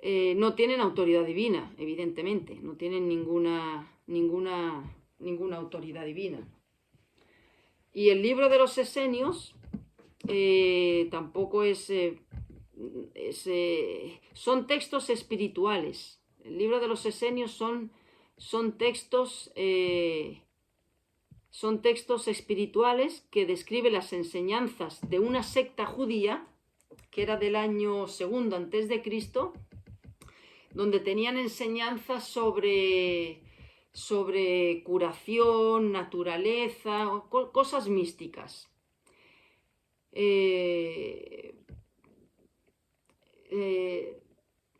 S1: No tienen autoridad divina, evidentemente, no tienen ninguna autoridad divina. Y el libro de los esenios tampoco es son textos espirituales. El libro de los Esenios son textos espirituales que describen las enseñanzas de una secta judía que era del año 2 antes de Cristo, donde tenían enseñanzas sobre curación, naturaleza, cosas místicas.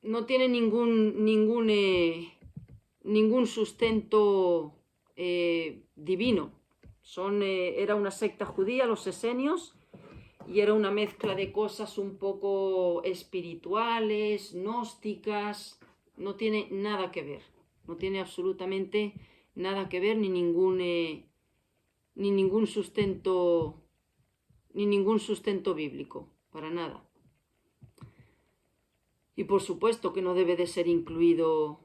S1: No tiene ningún sustento divino. Era una secta judía, los esenios, y era una mezcla de cosas un poco espirituales, gnósticas. No tiene nada que ver, no tiene absolutamente nada que ver, ni ningún sustento bíblico, para nada. Y por supuesto que no debe de ser incluido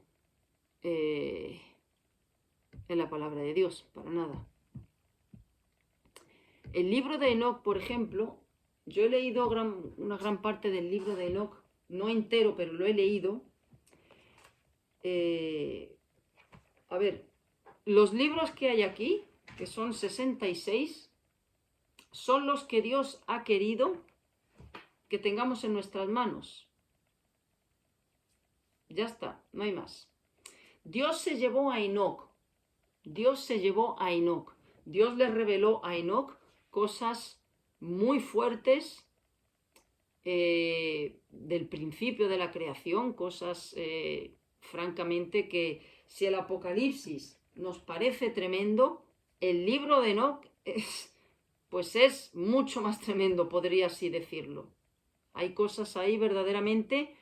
S1: en la palabra de Dios, para nada. El libro de Enoc, por ejemplo, yo he leído una gran parte del libro de Enoc, no entero, pero lo he leído. A ver, los libros que hay aquí, que son 66, son los que Dios ha querido que tengamos en nuestras manos. Ya está, no hay más. Dios se llevó a Enoc. Dios le reveló a Enoc cosas muy fuertes del principio de la creación, cosas francamente que si el Apocalipsis nos parece tremendo, el libro de Enoc es mucho más tremendo, podría así decirlo. Hay cosas ahí verdaderamente...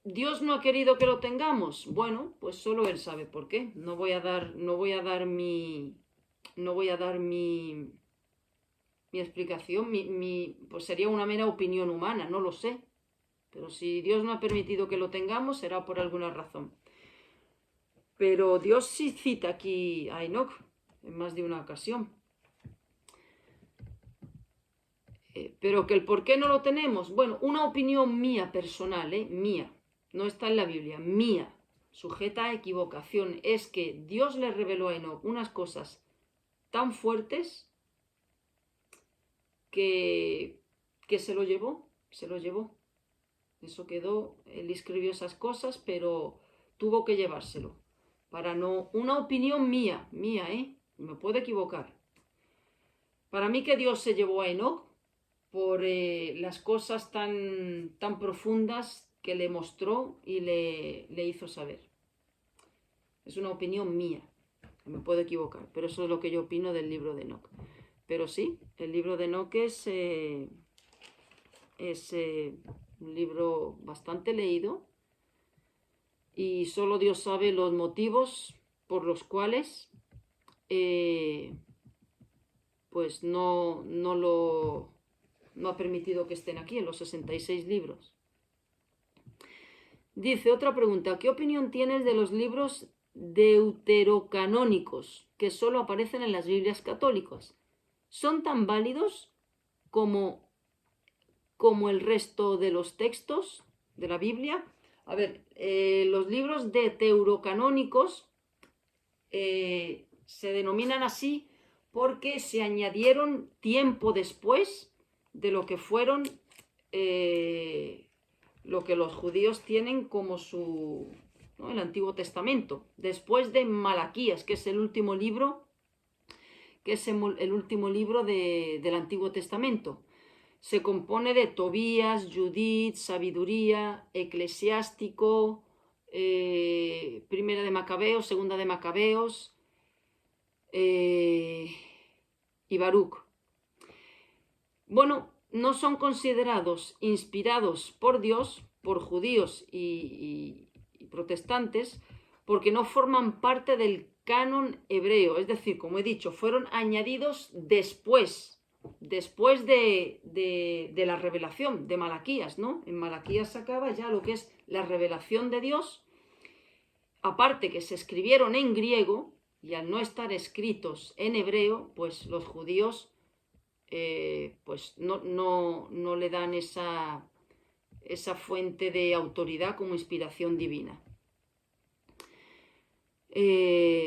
S1: ¿Dios no ha querido que lo tengamos? Bueno, pues solo Él sabe por qué. No voy a dar mi explicación, pues sería una mera opinión humana, no lo sé. Pero si Dios no ha permitido que lo tengamos, será por alguna razón. Pero Dios sí cita aquí a Enoc en más de una ocasión. Pero que el por qué no lo tenemos, bueno, una opinión mía personal, mía, no está en la Biblia, mía, sujeta a equivocación, es que Dios le reveló a Enoc unas cosas tan fuertes que se lo llevó. Eso quedó, él escribió esas cosas, pero tuvo que llevárselo. Una opinión mía, me puedo equivocar. Para mí que Dios se llevó a Enoc por las cosas tan profundas que le mostró y le hizo saber. Es una opinión mía, me puedo equivocar, pero eso es lo que yo opino del libro de Enoc. Pero sí, el libro de Enoc es un libro bastante leído y solo Dios sabe los motivos por los cuales pues no ha permitido que estén aquí en los 66 libros. Dice, otra pregunta, ¿qué opinión tienes de los libros deuterocanónicos que solo aparecen en las Biblias católicas? ¿Son tan válidos como el resto de los textos de la Biblia? A ver, los libros deuterocanónicos se denominan así porque se añadieron tiempo después de lo que fueron lo que los judíos tienen como el Antiguo Testamento, después de Malaquías, que es el último libro del Antiguo Testamento. Se compone de Tobías, Judith, Sabiduría, Eclesiástico, Primera de Macabeos, Segunda de Macabeos y Baruch. Bueno, no son considerados inspirados por Dios, por judíos y protestantes, porque no forman parte del canon hebreo. Es decir, como he dicho, fueron añadidos después de la revelación de Malaquías, ¿no? En Malaquías se acaba ya lo que es la revelación de Dios, aparte que se escribieron en griego, y al no estar escritos en hebreo, pues los judíos pues no le dan esa fuente de autoridad como inspiración divina.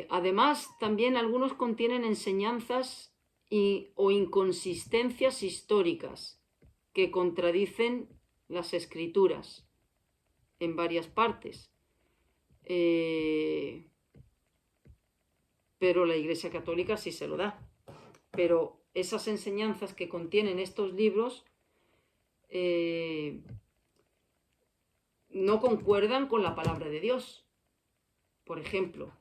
S1: Además, también algunos contienen enseñanzas o inconsistencias históricas que contradicen las escrituras en varias partes. Pero la Iglesia Católica sí se lo da. Pero esas enseñanzas que contienen estos libros no concuerdan con la palabra de Dios. Por ejemplo,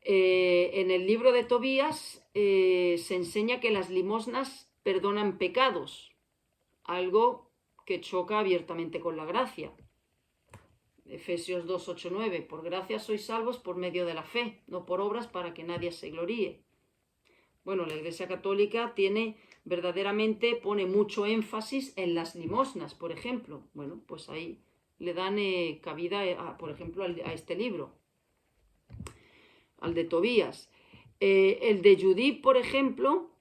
S1: en el libro de Tobías se enseña que las limosnas perdonan pecados, algo que choca abiertamente con la gracia. Efesios 2, 8, 9, por gracia sois salvos por medio de la fe, no por obras para que nadie se gloríe. Bueno, la Iglesia Católica verdaderamente pone mucho énfasis en las limosnas, por ejemplo. Bueno, pues ahí le dan cabida, por ejemplo, a este libro, al de Tobías. El de Judith, por ejemplo,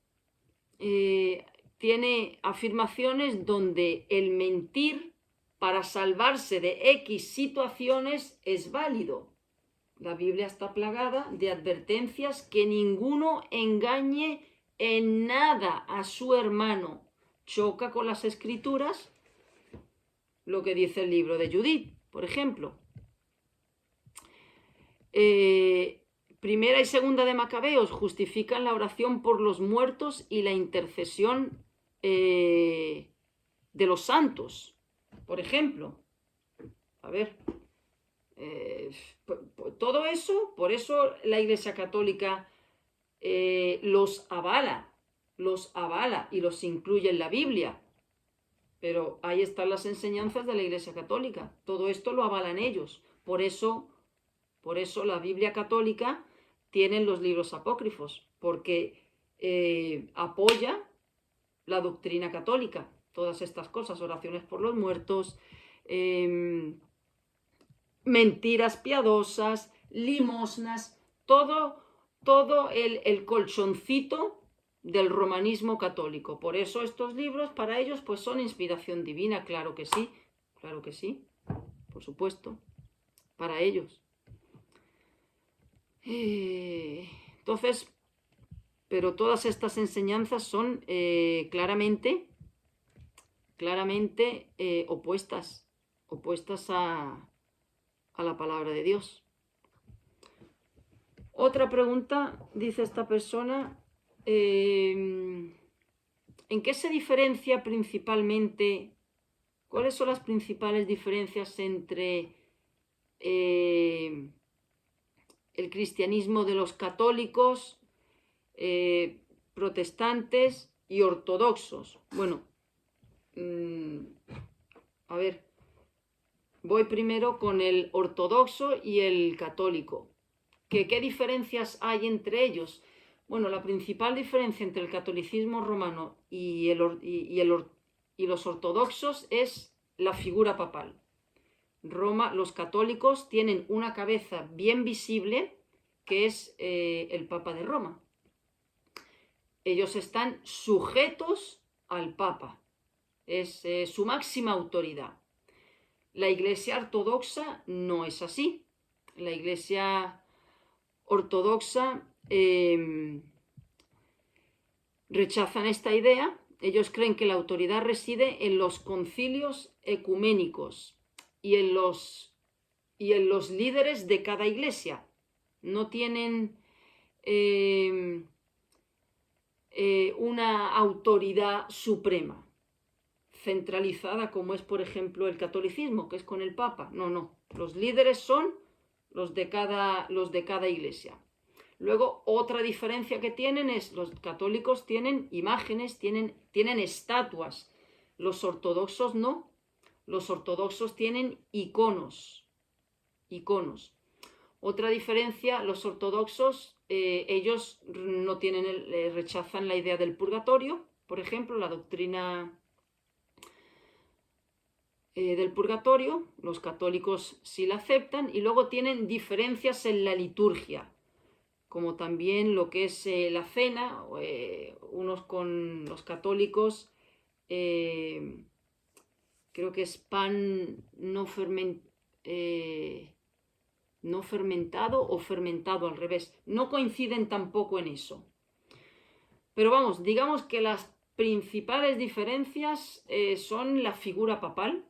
S1: tiene afirmaciones donde el mentir para salvarse de X situaciones es válido. La Biblia está plagada de advertencias que ninguno engañe en nada a su hermano. Choca con las escrituras lo que dice el libro de Judith, por ejemplo. Primera y segunda de Macabeos justifican la oración por los muertos y la intercesión de los santos, por ejemplo. A ver, todo eso, por eso la Iglesia Católica los avala y los incluye en la Biblia. Pero ahí están las enseñanzas de la Iglesia Católica. Todo esto lo avalan ellos. Por eso la Biblia católica tiene los libros apócrifos, porque apoya la doctrina católica. Todas estas cosas, oraciones por los muertos, mentiras piadosas, limosnas, todo el colchoncito del romanismo católico. Por eso estos libros para ellos pues son inspiración divina, claro que sí, por supuesto, para ellos. Entonces, pero todas estas enseñanzas son claramente opuestas a la palabra de Dios. Otra pregunta, dice esta persona, ¿en qué se diferencia principalmente? ¿Cuáles son las principales diferencias entre el cristianismo de los católicos, protestantes y ortodoxos? Bueno, a ver, voy primero con el ortodoxo y el católico. ¿Qué diferencias hay entre ellos? Bueno, la principal diferencia entre el catolicismo romano y los ortodoxos es la figura papal. Los católicos tienen una cabeza bien visible, que es el Papa de Roma. Ellos están sujetos al Papa. Es su máxima autoridad. La Iglesia ortodoxa no es así. La Iglesia ortodoxa rechazan esta idea. Ellos creen que la autoridad reside en los concilios ecuménicos y en los líderes de cada iglesia. No tienen una autoridad suprema centralizada como es, por ejemplo, el catolicismo, que es con el Papa. No. Los líderes son los de cada iglesia. Luego, otra diferencia que tienen es los católicos tienen imágenes, tienen estatuas. Los ortodoxos no. Los ortodoxos tienen iconos. Otra diferencia, los ortodoxos, ellos no tienen rechazan la idea del purgatorio, por ejemplo, la doctrina del purgatorio. Los católicos sí la aceptan, y luego tienen diferencias en la liturgia. como también lo que es la cena, unos con los católicos, creo que es pan no fermentado o fermentado al revés. No coinciden tampoco en eso. Pero vamos, digamos que las principales diferencias son la figura papal.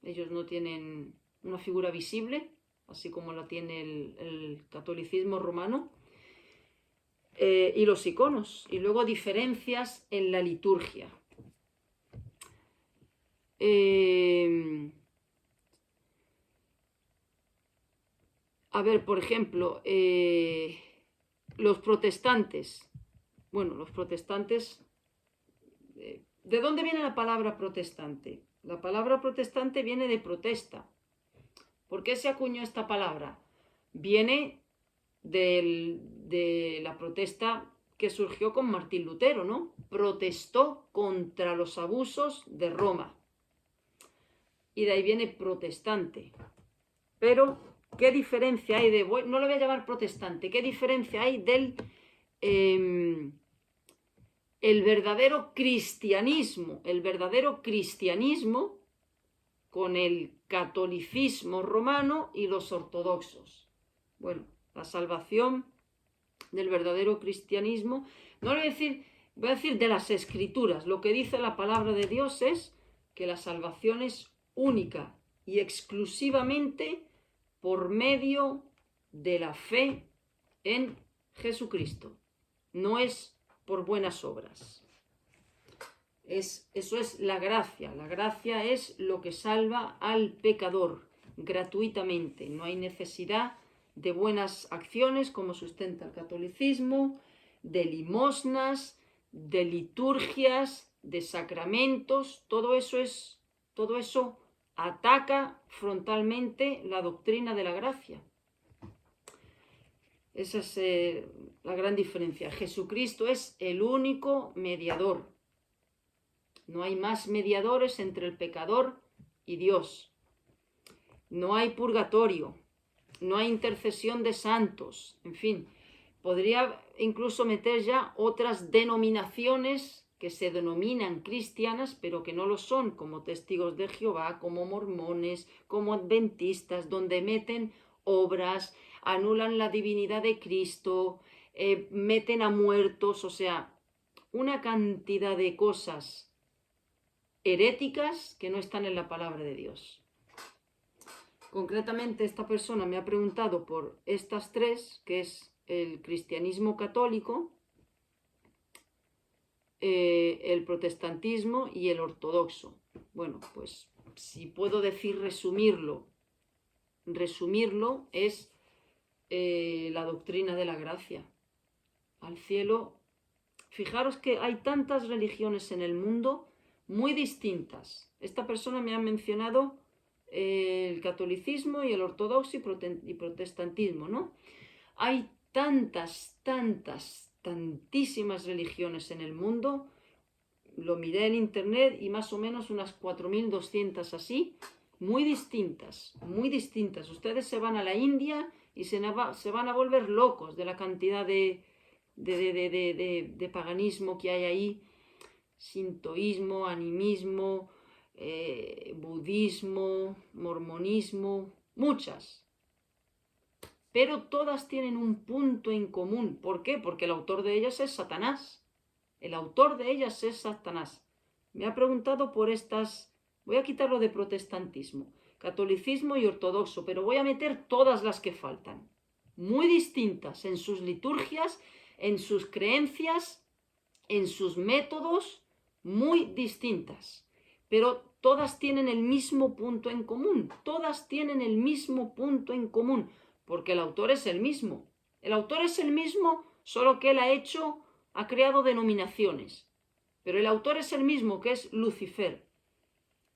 S1: Ellos no tienen una figura visible, así como la tiene el catolicismo romano. Y los iconos. Y luego diferencias en la liturgia. A ver, por ejemplo, los protestantes. Bueno, los protestantes... ¿De dónde viene la palabra protestante? La palabra protestante viene de protesta. ¿Por qué se acuñó esta palabra? Viene de la protesta que surgió con Martín Lutero, ¿no? Protestó contra los abusos de Roma. Y de ahí viene protestante. Pero, ¿qué diferencia hay de... No lo voy a llamar protestante. ¿Qué diferencia hay del... el verdadero cristianismo con el catolicismo romano y los ortodoxos? Bueno, la salvación del verdadero cristianismo, no voy a decir de las escrituras. Lo que dice la palabra de Dios es que la salvación es única y exclusivamente por medio de la fe en Jesucristo. No es por buenas obras. Eso es la gracia. La gracia es lo que salva al pecador gratuitamente. No hay necesidad de buenas acciones como sustenta el catolicismo, de limosnas, de liturgias, de sacramentos. Todo eso ataca frontalmente la doctrina de la gracia. Esa es la gran diferencia. Jesucristo es el único mediador. No hay más mediadores entre el pecador y Dios. No hay purgatorio. No hay intercesión de santos. En fin, podría incluso meter ya otras denominaciones que se denominan cristianas, pero que no lo son, como testigos de Jehová, como mormones, como adventistas, donde meten obras, anulan la divinidad de Cristo, meten a muertos, o sea, una cantidad de cosas heréticas que no están en la palabra de Dios. Concretamente, esta persona me ha preguntado por estas tres, que es el cristianismo católico, el protestantismo y el ortodoxo. Bueno, pues si puedo decir resumirlo es la doctrina de la gracia. Al cielo, fijaros que hay tantas religiones en el mundo muy distintas. Esta persona me ha mencionado el catolicismo y el ortodoxo y protestantismo, ¿no? Hay tantísimas religiones en el mundo. Lo miré en internet y más o menos unas 4.200 así, muy distintas. Ustedes se van a la India y se van a volver locos de la cantidad de paganismo que hay ahí. Sintoísmo, animismo, budismo, mormonismo, muchas. Pero todas tienen un punto en común. ¿Por qué? Porque el autor de ellas es Satanás. Me ha preguntado por estas... Voy a quitarlo de protestantismo, catolicismo y ortodoxo, pero voy a meter todas las que faltan. Muy distintas en sus liturgias, en sus creencias, en sus métodos, muy distintas. Pero todas tienen el mismo punto en común. Porque el autor es el mismo. Solo que él ha creado denominaciones. Pero el autor es el mismo, que es Lucifer.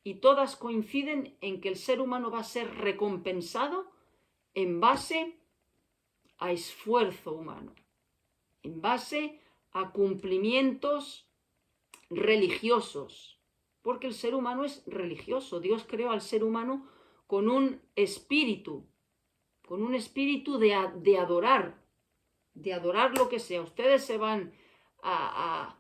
S1: Y todas coinciden en que el ser humano va a ser recompensado en base a esfuerzo humano, en base a cumplimientos religiosos. Porque el ser humano es religioso. Dios creó al ser humano con un espíritu de adorar, de adorar lo que sea. Ustedes se van a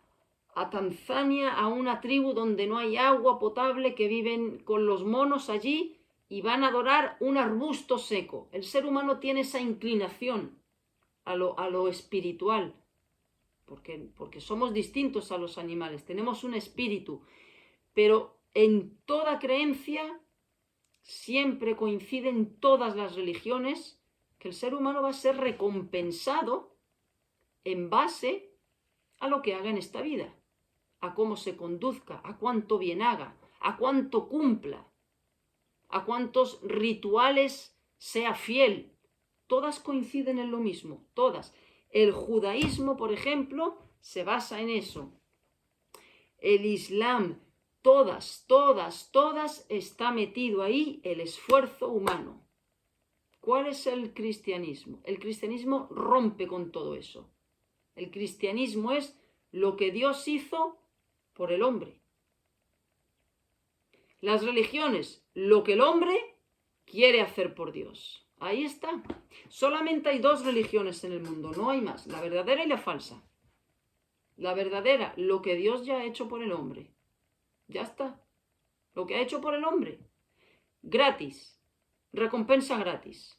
S1: Tanzania, a una tribu donde no hay agua potable, que viven con los monos allí y van a adorar un arbusto seco. El ser humano tiene esa inclinación a lo espiritual, porque somos distintos a los animales, tenemos un espíritu, pero en toda creencia siempre coinciden todas las religiones que el ser humano va a ser recompensado en base a lo que haga en esta vida, a cómo se conduzca, a cuánto bien haga, a cuánto cumpla, a cuántos rituales sea fiel. Todas coinciden en lo mismo, todas. El judaísmo, por ejemplo, se basa en eso. El islam, todas, está metido ahí el esfuerzo humano. ¿Cuál es el cristianismo? El cristianismo rompe con todo eso. El cristianismo es lo que Dios hizo por el hombre. Las religiones, lo que el hombre quiere hacer por Dios. Ahí está. Solamente hay dos religiones en el mundo, no hay más, la verdadera y la falsa. La verdadera, lo que Dios ya ha hecho por el hombre. Ya está. Lo que ha hecho por el hombre. Gratis. Recompensa gratis.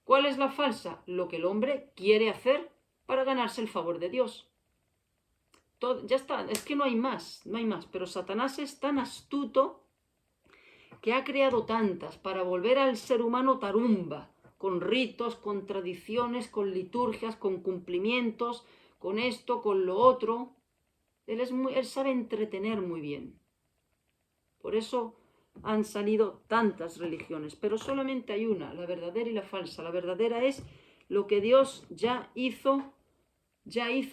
S1: ¿Cuál es la falsa? Lo que el hombre quiere hacer para ganarse el favor de Dios. Todo, ya está, es que no hay más. Pero Satanás es tan astuto que ha creado tantas para volver al ser humano tarumba, con ritos, con tradiciones, con liturgias, con cumplimientos, con esto, con lo otro. Él sabe entretener muy bien. Por eso han salido tantas religiones, pero solamente hay una, la verdadera y la falsa. La verdadera es lo que Dios ya hizo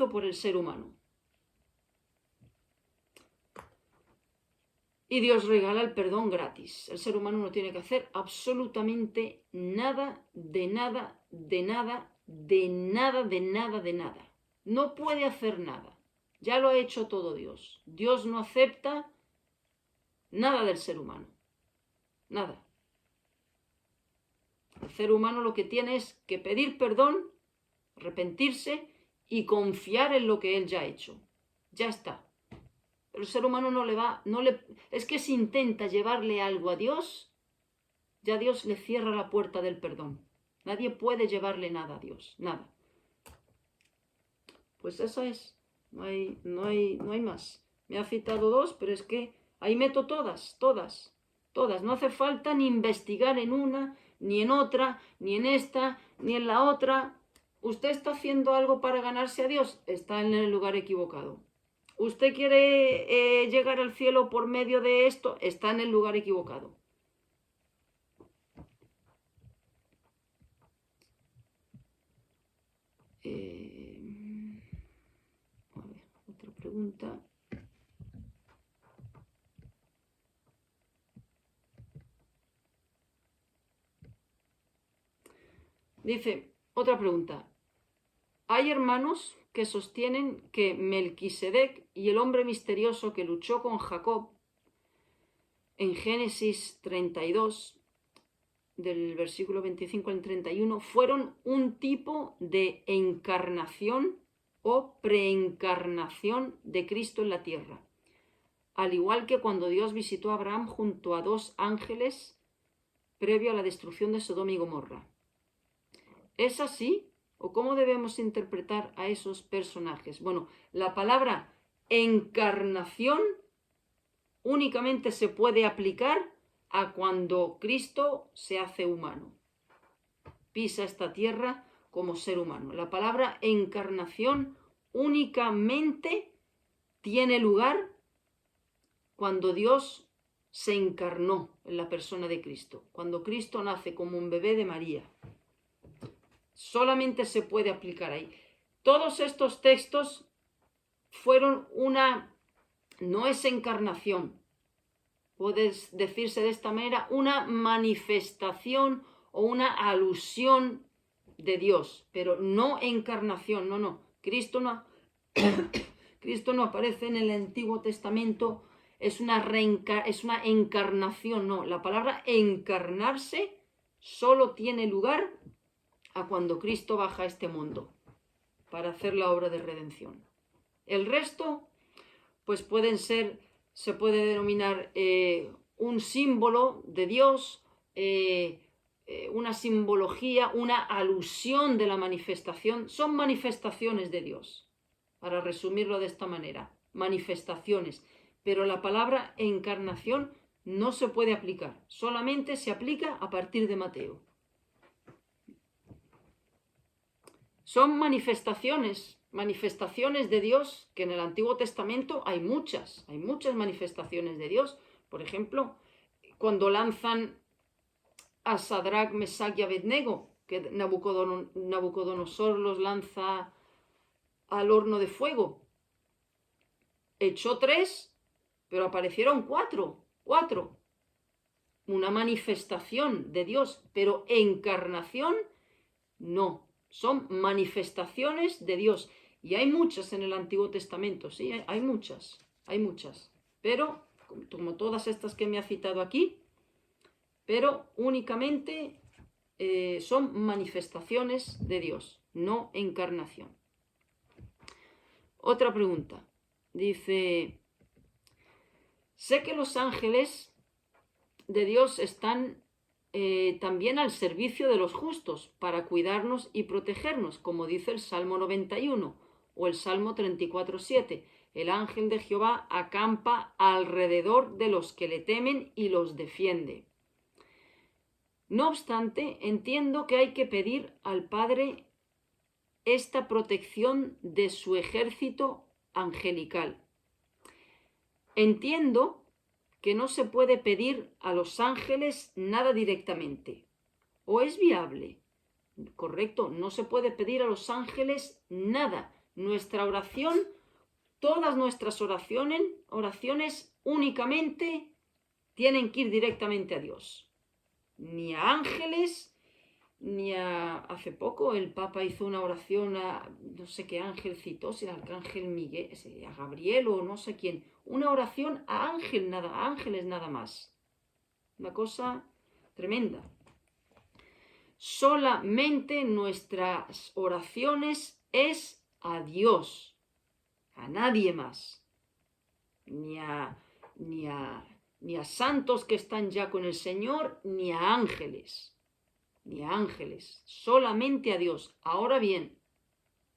S1: por el ser humano. Y Dios regala el perdón gratis. El ser humano no tiene que hacer absolutamente nada, de nada. No puede hacer nada. Ya lo ha hecho todo Dios. Dios no acepta nada del ser humano. Nada. El ser humano lo que tiene es que pedir perdón, arrepentirse y confiar en lo que él ya ha hecho. Ya está. Pero el ser humano es que si intenta llevarle algo a Dios, ya Dios le cierra la puerta del perdón. Nadie puede llevarle nada a Dios, nada. Pues eso es, no hay más. Me ha citado dos, pero es que ahí meto todas. No hace falta ni investigar en una, ni en otra, ni en esta, ni en la otra. Usted está haciendo algo para ganarse a Dios, está en el lugar equivocado. Usted quiere llegar al cielo por medio de esto, está en el lugar equivocado. A ver, otra pregunta. Dice, otra pregunta. Hay hermanos que sostienen que Melquisedec y el hombre misterioso que luchó con Jacob en Génesis 32, del versículo 25 al 31, fueron un tipo de encarnación o preencarnación de Cristo en la tierra. Al igual que cuando Dios visitó a Abraham junto a dos ángeles previo a la destrucción de Sodoma y Gomorra. ¿Es así? ¿O cómo debemos interpretar a esos personajes? Bueno, la palabra encarnación únicamente se puede aplicar a cuando Cristo se hace humano. Pisa esta tierra como ser humano. La palabra encarnación únicamente tiene lugar cuando Dios se encarnó en la persona de Cristo. Cuando Cristo nace como un bebé de María. Solamente se puede aplicar ahí. Todos estos textos fueron no es encarnación, puede decirse de esta manera, una manifestación o una alusión de Dios, pero no encarnación, no. Cristo no aparece en el Antiguo Testamento, es una encarnación, no. La palabra encarnarse solo tiene lugar a cuando Cristo baja a este mundo. para hacer la obra de redención. El resto, pues se puede denominar un símbolo de Dios, una simbología, una alusión de la manifestación. Son manifestaciones de Dios, para resumirlo de esta manera, manifestaciones. Pero la palabra encarnación no se puede aplicar, solamente se aplica a partir de Mateo. Son manifestaciones de Dios, que en el Antiguo Testamento hay muchas manifestaciones de Dios. Por ejemplo, cuando lanzan a Sadrach, Mesach y Abednego, que Nabucodonosor los lanza al horno de fuego. Echó 3, pero aparecieron 4. Una manifestación de Dios, pero encarnación no. Son manifestaciones de Dios. Y hay muchas en el Antiguo Testamento, sí, hay muchas. Pero, como todas estas que me ha citado aquí, pero únicamente son manifestaciones de Dios, no encarnación. Otra pregunta. Dice, sé que los ángeles de Dios están también al servicio de los justos para cuidarnos y protegernos, como dice el Salmo 91 o el Salmo 34:7. El ángel de Jehová acampa alrededor de los que le temen y los defiende. No obstante, entiendo que hay que pedir al Padre esta protección de su ejército angelical. Entiendo que no se puede pedir a los ángeles nada directamente. ¿O es viable? Correcto, no se puede pedir a los ángeles nada. Nuestra oración, todas nuestras oraciones únicamente tienen que ir directamente a Dios. Ni a ángeles, ni a... Hace poco el Papa hizo una oración a no sé qué ángel citó, si el arcángel Miguel, a Gabriel o no sé quién. Una oración a ángeles nada más. Una cosa tremenda. Solamente nuestras oraciones es a Dios, a nadie más. Ni a santos que están ya con el Señor, ni a ángeles. Solamente a Dios. Ahora bien,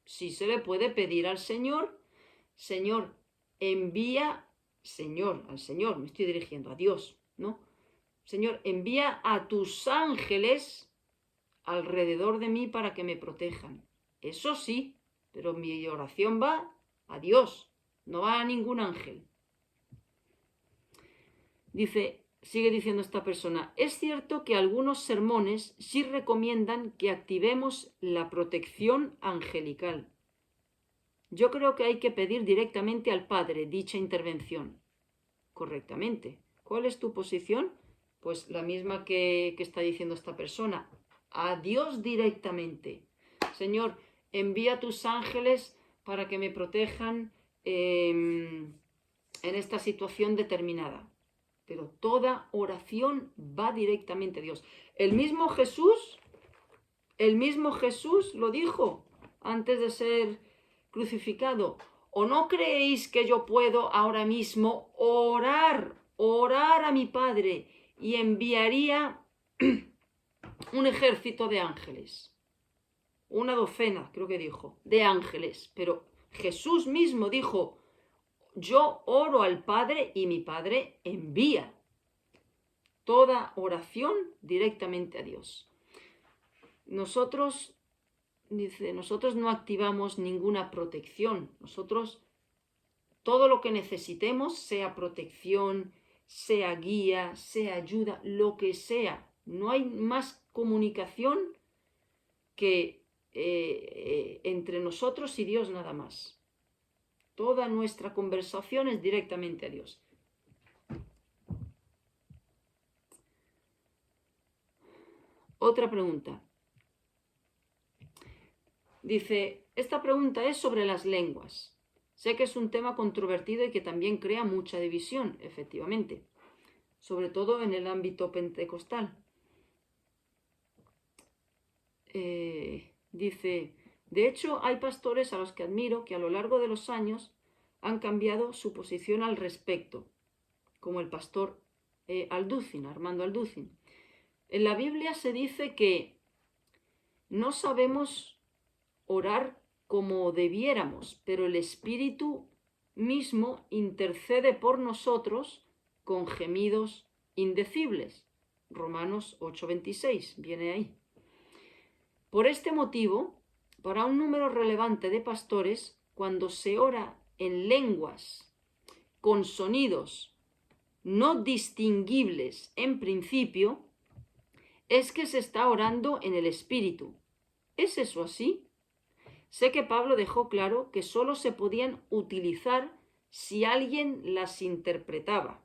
S1: si se le puede pedir al Señor, Señor, al Señor, me estoy dirigiendo a Dios, ¿no? Señor, envía a tus ángeles alrededor de mí para que me protejan. Eso sí, pero mi oración va a Dios, no va a ningún ángel. Sigue diciendo esta persona, es cierto que algunos sermones sí recomiendan que activemos la protección angelical. Yo creo que hay que pedir directamente al Padre dicha intervención. Correctamente. ¿Cuál es tu posición? Pues la misma que está diciendo esta persona. A Dios directamente. Señor, envía tus ángeles para que me protejan en esta situación determinada. Pero toda oración va directamente a Dios. El mismo Jesús lo dijo antes de ser crucificado. ¿O no creéis que yo puedo ahora mismo orar a mi Padre y enviaría un ejército de ángeles? Una docena, creo que dijo, de ángeles. Pero Jesús mismo dijo, yo oro al Padre y mi Padre envía. Toda oración directamente a Dios. Nosotros no activamos ninguna protección. Nosotros, todo lo que necesitemos, sea protección, sea guía, sea ayuda, lo que sea. No hay más comunicación que entre nosotros y Dios nada más. Toda nuestra conversación es directamente a Dios. Otra pregunta. Dice, esta pregunta es sobre las lenguas. Sé que es un tema controvertido y que también crea mucha división, efectivamente, sobre todo en el ámbito pentecostal. Dice, De hecho, hay pastores a los que admiro que a lo largo de los años han cambiado su posición al respecto, como el pastor Alducin, Armando Alducin. En la Biblia se dice que no sabemos orar como debiéramos, pero el Espíritu mismo intercede por nosotros con gemidos indecibles. Romanos 8:26, viene ahí. Por este motivo, para un número relevante de pastores, cuando se ora en lenguas con sonidos no distinguibles en principio, es que se está orando en el Espíritu. ¿Es eso así? Sé que Pablo dejó claro que solo se podían utilizar si alguien las interpretaba.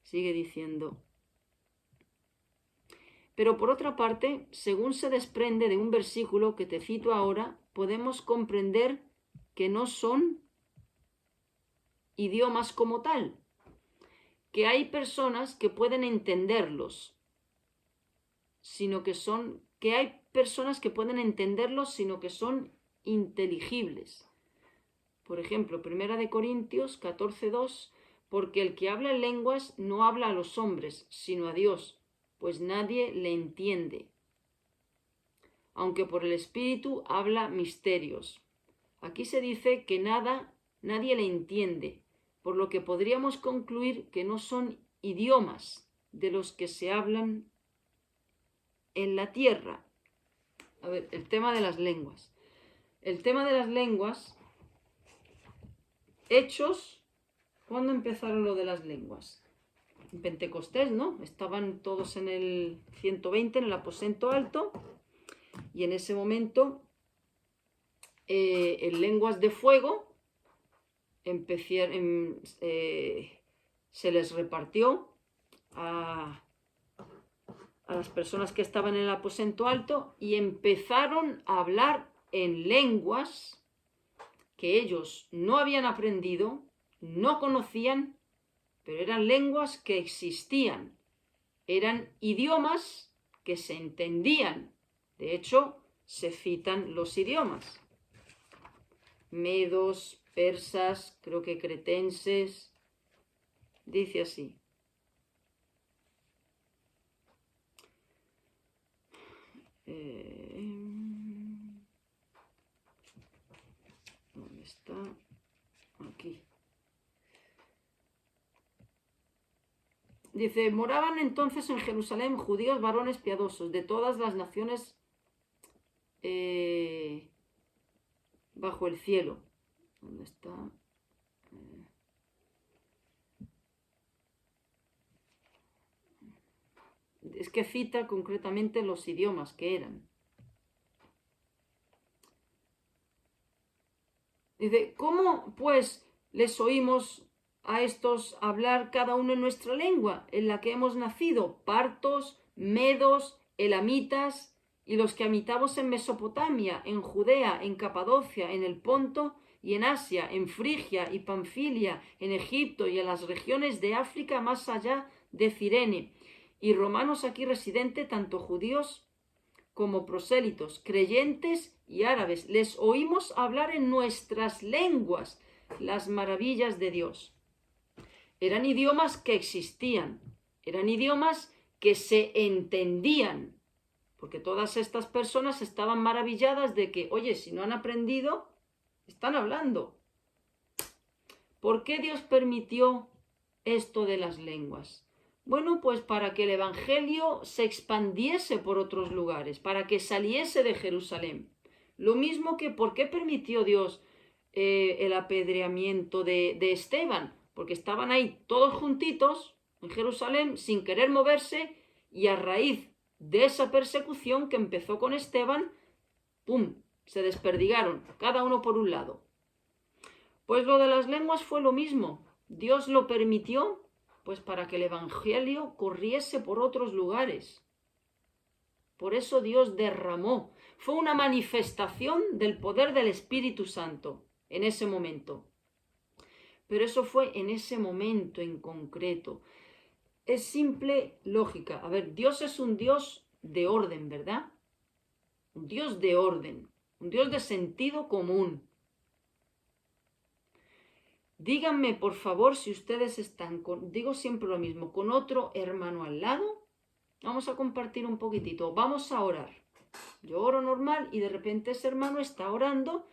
S1: Sigue diciendo. Pero por otra parte, según se desprende de un versículo que te cito ahora, podemos comprender que no son idiomas como tal, que hay personas que pueden entenderlos, sino que son inteligibles. Por ejemplo, 1 Corintios 14:2, porque el que habla en lenguas no habla a los hombres, sino a Dios, pues nadie le entiende, aunque por el Espíritu habla misterios. Aquí se dice que nadie le entiende, por lo que podríamos concluir que no son idiomas de los que se hablan en la tierra. A ver, el tema de las lenguas. El tema de las lenguas, Hechos, ¿cuándo empezaron lo de las lenguas? En Pentecostés, ¿no? Estaban todos en el 120, en el aposento alto, y en ese momento, en lenguas de fuego, se les repartió a las personas que estaban en el aposento alto y empezaron a hablar en lenguas que ellos no habían aprendido, no conocían, pero eran lenguas que existían, eran idiomas que se entendían. De hecho, se citan los idiomas. Medos, persas, creo que cretenses, dice así. ¿Dónde está? Aquí. Dice, moraban entonces en Jerusalén judíos varones piadosos de todas las naciones bajo el cielo. ¿Dónde está? Es que cita concretamente los idiomas que eran. Dice, ¿cómo pues les oímos a estos hablar cada uno en nuestra lengua, en la que hemos nacido? Partos, medos, elamitas, y los que habitamos en Mesopotamia, en Judea, en Capadocia, en el Ponto y en Asia, en Frigia y Panfilia, en Egipto y en las regiones de África más allá de Cirene, y romanos aquí residentes, tanto judíos como prosélitos, creyentes y árabes. Les oímos hablar en nuestras lenguas las maravillas de Dios. Eran idiomas que existían, eran idiomas que se entendían, porque todas estas personas estaban maravilladas de que, oye, si no han aprendido, están hablando. ¿Por qué Dios permitió esto de las lenguas? Bueno, pues para que el Evangelio se expandiese por otros lugares, para que saliese de Jerusalén. Lo mismo que, ¿por qué permitió Dios el apedreamiento de Esteban? Porque estaban ahí todos juntitos en Jerusalén sin querer moverse, y a raíz de esa persecución que empezó con Esteban, ¡pum!, se desperdigaron, cada uno por un lado. Pues lo de las lenguas fue lo mismo. Dios lo permitió pues para que el Evangelio corriese por otros lugares. Por eso Dios derramó. Fue una manifestación del poder del Espíritu Santo en ese momento. Pero eso fue en ese momento en concreto. Es simple lógica. A ver, Dios es un Dios de orden, ¿verdad? un Dios de orden, un Dios de sentido común. Díganme, por favor, si ustedes están digo siempre lo mismo, con otro hermano al lado. Vamos a compartir un poquitito, vamos a orar. Yo oro normal y de repente ese hermano está orando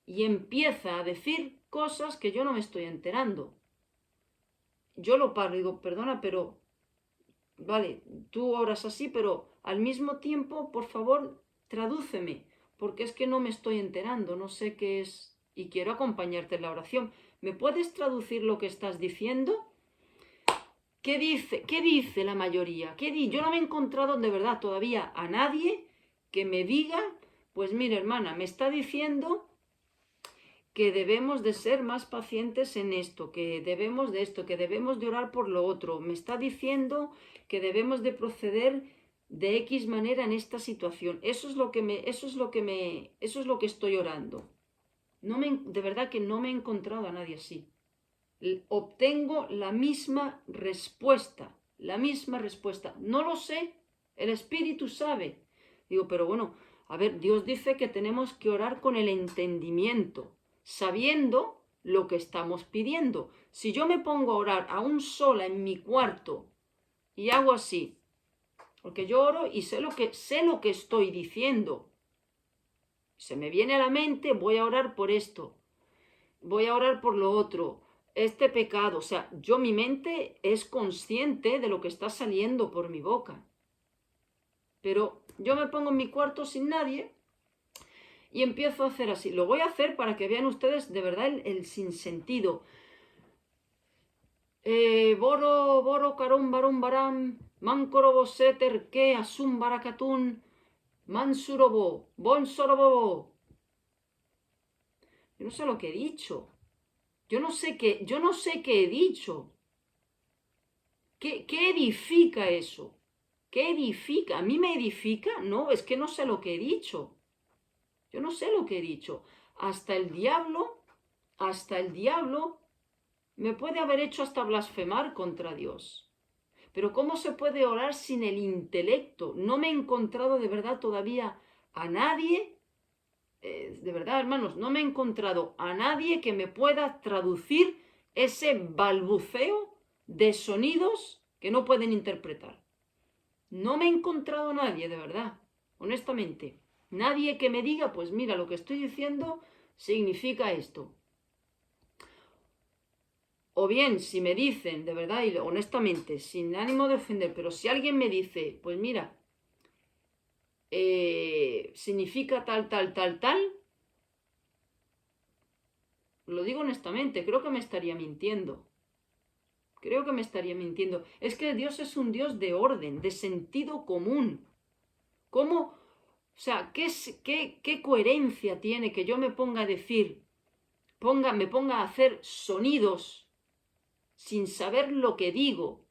S1: y empieza a decir cosas que yo no me estoy enterando. Yo lo paro y digo, perdona, pero vale, tú oras así, pero al mismo tiempo, por favor, tradúceme, porque es que no me estoy enterando, no sé qué es y quiero acompañarte en la oración. ¿Me puedes traducir lo que estás diciendo? ¿Qué dice? ¿Qué dice la mayoría? Yo no me he encontrado de verdad todavía a nadie que me diga, pues mire hermana, me está diciendo que debemos de ser más pacientes en esto, que debemos de esto, que debemos de orar por lo otro. Me está diciendo que debemos de proceder de X manera en esta situación. Eso es lo que estoy orando. De verdad que no me he encontrado a nadie así. Obtengo la misma respuesta, No lo sé, el Espíritu sabe. Digo, pero bueno, a ver, Dios dice que tenemos que orar con el entendimiento, sabiendo lo que estamos pidiendo. Si yo me pongo a orar aún sola en mi cuarto y hago así, porque yo oro y sé lo que estoy diciendo. Se me viene a la mente, voy a orar por esto, voy a orar por lo otro, este pecado. O sea, mi mente es consciente de lo que está saliendo por mi boca. Pero yo me pongo en mi cuarto sin nadie y empiezo a hacer así. Lo voy a hacer para que vean ustedes de verdad el sinsentido. Boro, carón, barón, barán, mancorobo, seter, que, asum, barakatún, mansurobo, bonsorobo. Yo no sé lo que he dicho. Yo no sé qué he dicho. ¿Qué edifica eso? ¿Qué edifica? ¿A mí me edifica? No, es que no sé lo que he dicho. Yo no sé lo que he dicho. Hasta el diablo me puede haber hecho hasta blasfemar contra Dios. Pero ¿cómo se puede orar sin el intelecto? No me he encontrado de verdad todavía a nadie, de verdad hermanos, no me he encontrado a nadie que me pueda traducir ese balbuceo de sonidos que no pueden interpretar. No me he encontrado a nadie, de verdad, honestamente. Nadie que me diga, pues mira, lo que estoy diciendo significa esto. O bien, si me dicen, de verdad y honestamente, sin ánimo de ofender, pero si alguien me dice, pues mira, significa tal, tal, tal, tal, lo digo honestamente, creo que me estaría mintiendo. Es que Dios es un Dios de orden, de sentido común. ¿Cómo? O sea, ¿qué coherencia tiene que yo me ponga a decir, me ponga a hacer sonidos sin saber lo que digo?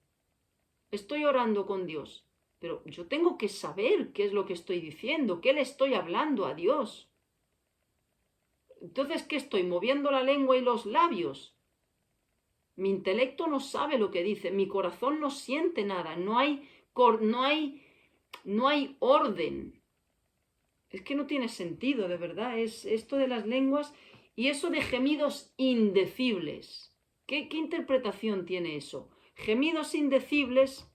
S1: Estoy orando con Dios, pero yo tengo que saber qué es lo que estoy diciendo, qué le estoy hablando a Dios. Entonces, ¿qué estoy? ¿Moviendo la lengua y los labios? Mi intelecto no sabe lo que dice, mi corazón no siente nada, no hay orden. Es que no tiene sentido, de verdad, es esto de las lenguas y eso de gemidos indecibles. ¿Qué interpretación tiene eso? Gemidos indecibles,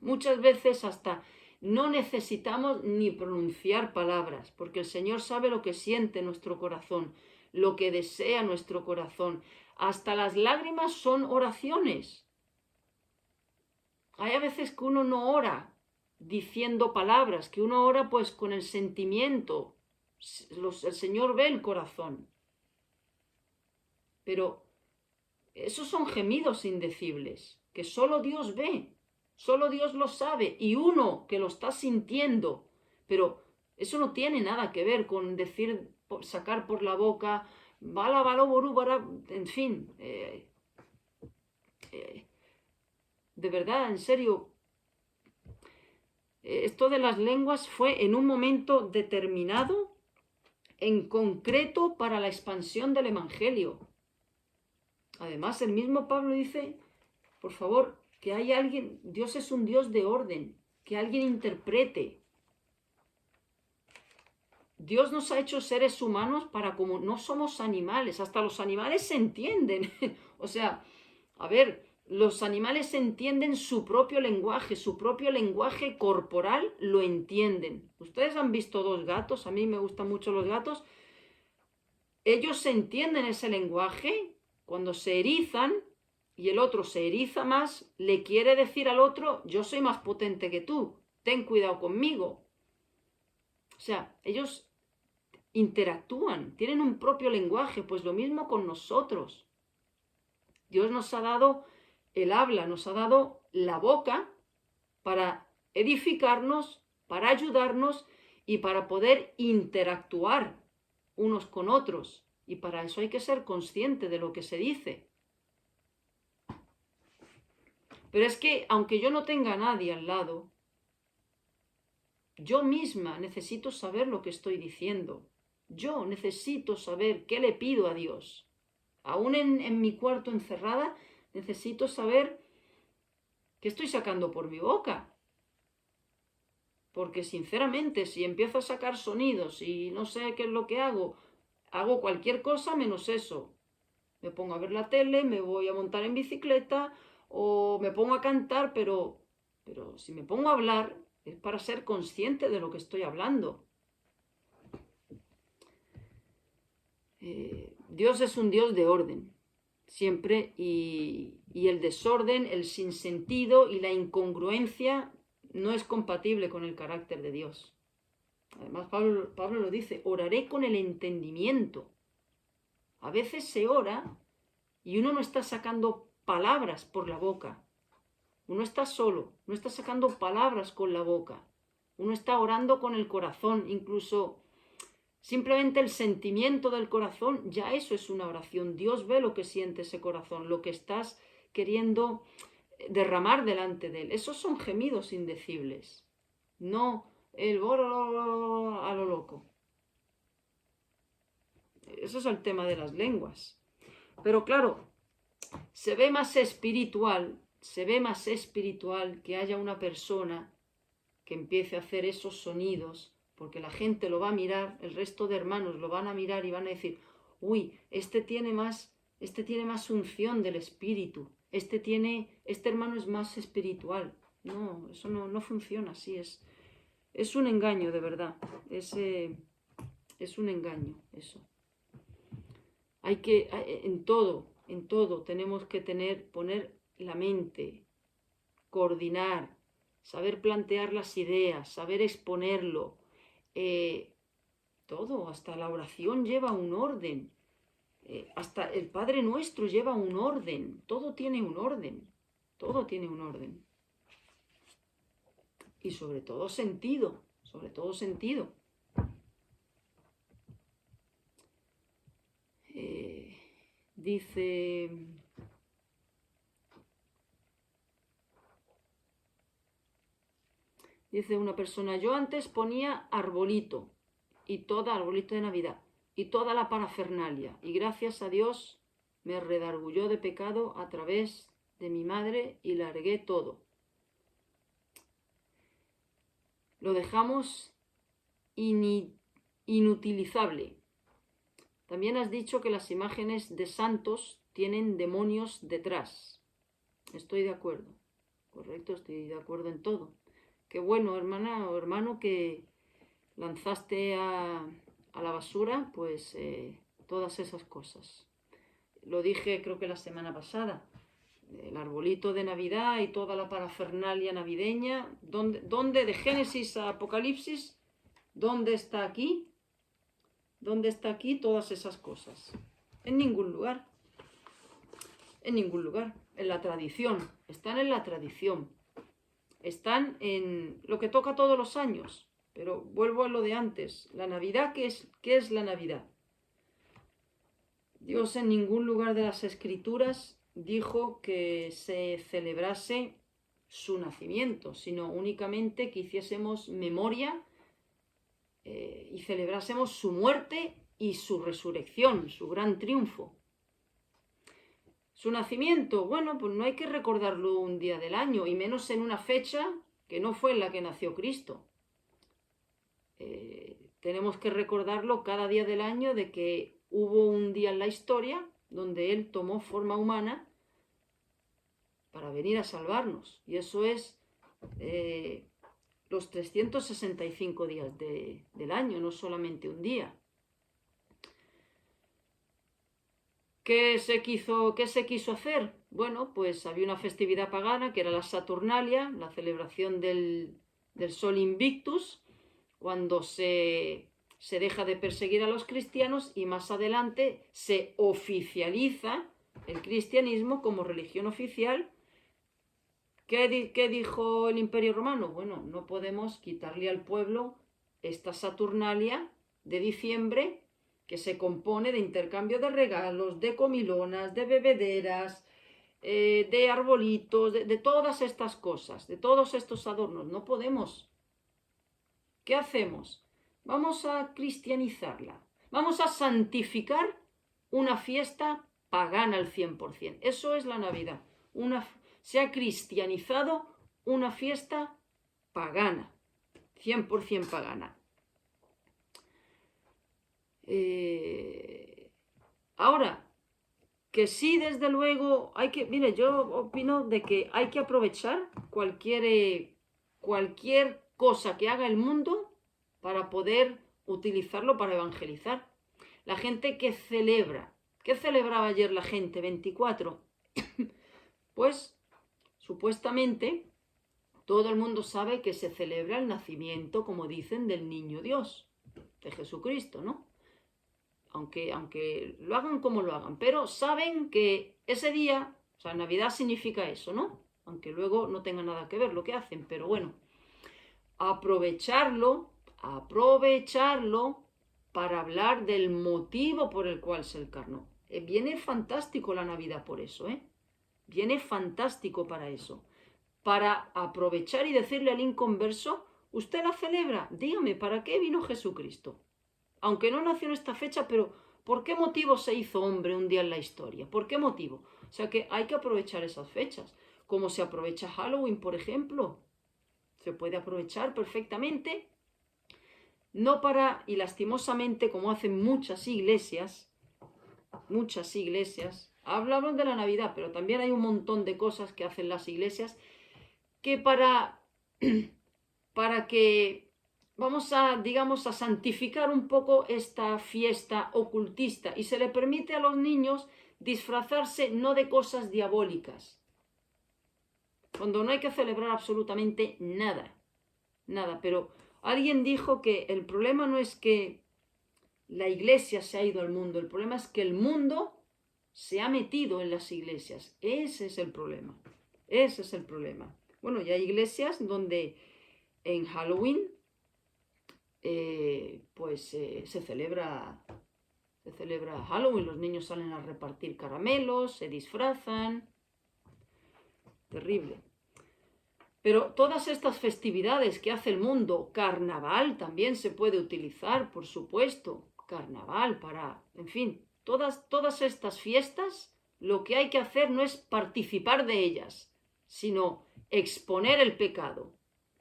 S1: muchas veces hasta no necesitamos ni pronunciar palabras, porque el Señor sabe lo que siente nuestro corazón, lo que desea nuestro corazón. Hasta las lágrimas son oraciones. Hay a veces que uno no ora diciendo palabras, que uno ora pues con el sentimiento. El Señor ve el corazón. Pero esos son gemidos indecibles, que solo Dios ve, solo Dios lo sabe, y uno que lo está sintiendo. Pero eso no tiene nada que ver con decir, sacar por la boca, bala, bala, boru, bara, en fin. De verdad, en serio, esto de las lenguas fue en un momento determinado, en concreto para la expansión del Evangelio. Además, el mismo Pablo dice, por favor, que hay alguien, Dios es un Dios de orden, que alguien interprete. Dios nos ha hecho seres humanos para como no somos animales, hasta los animales se entienden. O sea, a ver, los animales entienden su propio lenguaje corporal lo entienden. Ustedes han visto dos gatos, a mí me gustan mucho los gatos. Ellos entienden ese lenguaje cuando se erizan y el otro se eriza más, le quiere decir al otro, yo soy más potente que tú, ten cuidado conmigo. O sea, ellos interactúan, tienen un propio lenguaje, pues lo mismo con nosotros. Dios nos ha dado el habla, nos ha dado la boca para edificarnos, para ayudarnos y para poder interactuar unos con otros. Y para eso hay que ser consciente de lo que se dice. Pero es que aunque yo no tenga a nadie al lado, yo misma necesito saber lo que estoy diciendo. Yo necesito saber qué le pido a Dios. Aún en mi cuarto encerrada, necesito saber qué estoy sacando por mi boca. Porque sinceramente, si empiezo a sacar sonidos y no sé qué es lo que hago cualquier cosa menos eso. Me pongo a ver la tele, me voy a montar en bicicleta o me pongo a cantar, pero si me pongo a hablar es para ser consciente de lo que estoy hablando. Dios es un Dios de orden, siempre, y el desorden, el sinsentido y la incongruencia no es compatible con el carácter de Dios. Además, Pablo lo dice, oraré con el entendimiento. A veces se ora y uno no está sacando palabras por la boca. Uno está solo, no está sacando palabras con la boca. Uno está orando con el corazón, incluso simplemente el sentimiento del corazón, ya eso es una oración. Dios ve lo que siente ese corazón, lo que estás queriendo derramar delante de él. Esos son gemidos indecibles, no el a lo loco. Eso es el tema de las lenguas. Pero claro, se ve más espiritual que haya una persona que empiece a hacer esos sonidos, porque la gente lo va a mirar, el resto de hermanos lo van a mirar y van a decir, uy, este tiene más unción del espíritu, este hermano es más espiritual. No, eso no funciona así, es un engaño de verdad, es un engaño eso. Hay que, en todo tenemos que poner la mente, coordinar, saber plantear las ideas, saber exponerlo. Todo, hasta la oración lleva un orden. Hasta el Padre Nuestro lleva un orden. Todo tiene un orden. Todo tiene un orden. Y sobre todo sentido. Sobre todo sentido. Dice una persona, yo antes ponía arbolito de Navidad y toda la parafernalia, y gracias a Dios me redargulló de pecado a través de mi madre y largué todo. Lo dejamos inutilizable. También has dicho que las imágenes de santos tienen demonios detrás. Estoy de acuerdo. Correcto, estoy de acuerdo en todo. Qué bueno, hermana o hermano, que lanzaste a la basura, pues todas esas cosas. Lo dije creo que la semana pasada. El arbolito de Navidad y toda la parafernalia navideña. ¿Dónde de Génesis a Apocalipsis? ¿Dónde está aquí? ¿Dónde está aquí todas esas cosas? En ningún lugar. En ningún lugar. En la tradición. Están en la tradición. Están en lo que toca todos los años. Pero vuelvo a lo de antes. La Navidad, ¿qué es la Navidad? Dios en ningún lugar de las Escrituras dijo que se celebrase su nacimiento, sino únicamente que hiciésemos memoria y celebrásemos su muerte y su resurrección, su gran triunfo. Su nacimiento, bueno, pues no hay que recordarlo un día del año, y menos en una fecha que no fue en la que nació Cristo. tenemos que recordarlo cada día del año de que hubo un día en la historia donde Él tomó forma humana para venir a salvarnos. Y eso es los 365 días del año, no solamente un día. ¿Qué se quiso hacer? Bueno, pues había una festividad pagana que era la Saturnalia, la celebración del Sol Invictus, cuando se deja de perseguir a los cristianos y más adelante se oficializa el cristianismo como religión oficial. ¿Qué dijo el Imperio Romano? Bueno, no podemos quitarle al pueblo esta Saturnalia de diciembre, que se compone de intercambio de regalos, de comilonas, de bebederas, de arbolitos, de todas estas cosas, de todos estos adornos. No podemos. ¿Qué hacemos? Vamos a cristianizarla. Vamos a santificar una fiesta pagana al 100%. Eso es la Navidad. Se ha cristianizado una fiesta pagana, 100% pagana. Ahora, que sí, desde luego, yo opino de que hay que aprovechar cualquier cosa que haga el mundo para poder utilizarlo para evangelizar. La gente que celebra, ¿qué celebraba ayer la gente? 24. Pues, supuestamente, todo el mundo sabe que se celebra el nacimiento, como dicen, del niño Dios, de Jesucristo, ¿no? Aunque lo hagan como lo hagan, pero saben que ese día, o sea, Navidad significa eso, ¿no? Aunque luego no tenga nada que ver lo que hacen, pero bueno, aprovecharlo para hablar del motivo por el cual se encarnó. Viene fantástico la Navidad por eso, Viene fantástico para eso. Para aprovechar y decirle al inconverso, ¿usted la celebra? Dígame, ¿para qué vino Jesucristo? Aunque no nació en esta fecha, pero ¿por qué motivo se hizo hombre un día en la historia? ¿Por qué motivo? O sea que hay que aprovechar esas fechas. Como se aprovecha Halloween, por ejemplo. Se puede aprovechar perfectamente. No para, y lastimosamente, como hacen muchas iglesias, hablamos de la Navidad, pero también hay un montón de cosas que hacen las iglesias que para que vamos a, digamos, a santificar un poco esta fiesta ocultista y se le permite a los niños disfrazarse no de cosas diabólicas, cuando no hay que celebrar absolutamente nada, pero alguien dijo que el problema no es que la iglesia se ha ido al mundo, el problema es que el mundo se ha metido en las iglesias. Ese es el problema. Bueno, y hay iglesias donde en Halloween se celebra Halloween, los niños salen a repartir caramelos, se disfrazan. Terrible. Pero todas estas festividades que hace el mundo, carnaval también se puede utilizar, por supuesto, carnaval para, en fin, todas estas fiestas, lo que hay que hacer no es participar de ellas, sino exponer el pecado,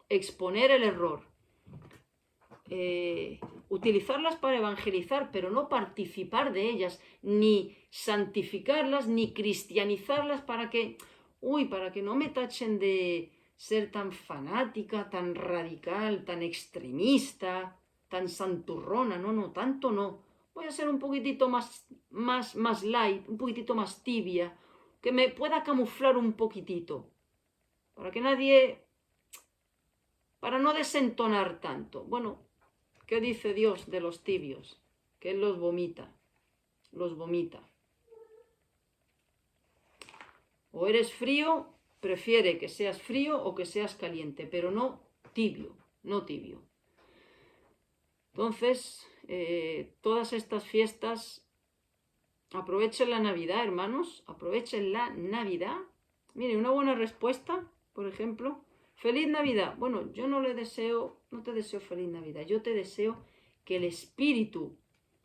S1: exponer el error, utilizarlas para evangelizar, pero no participar de ellas, ni santificarlas, ni cristianizarlas para que no me tachen de ser tan fanática, tan radical, tan extremista, tan santurrona. No, tanto no. Voy a ser un poquitito más light, un poquitito más tibia, que me pueda camuflar un poquitito, para no desentonar tanto. Bueno, ¿qué dice Dios de los tibios? Que Él los vomita. O eres frío, prefiere que seas frío o que seas caliente, pero no tibio. Entonces, todas estas fiestas, aprovechen la Navidad, hermanos, aprovechen la Navidad. Mire, una buena respuesta, por ejemplo, ¡Feliz Navidad! Bueno, yo no te deseo feliz Navidad, yo te deseo que el espíritu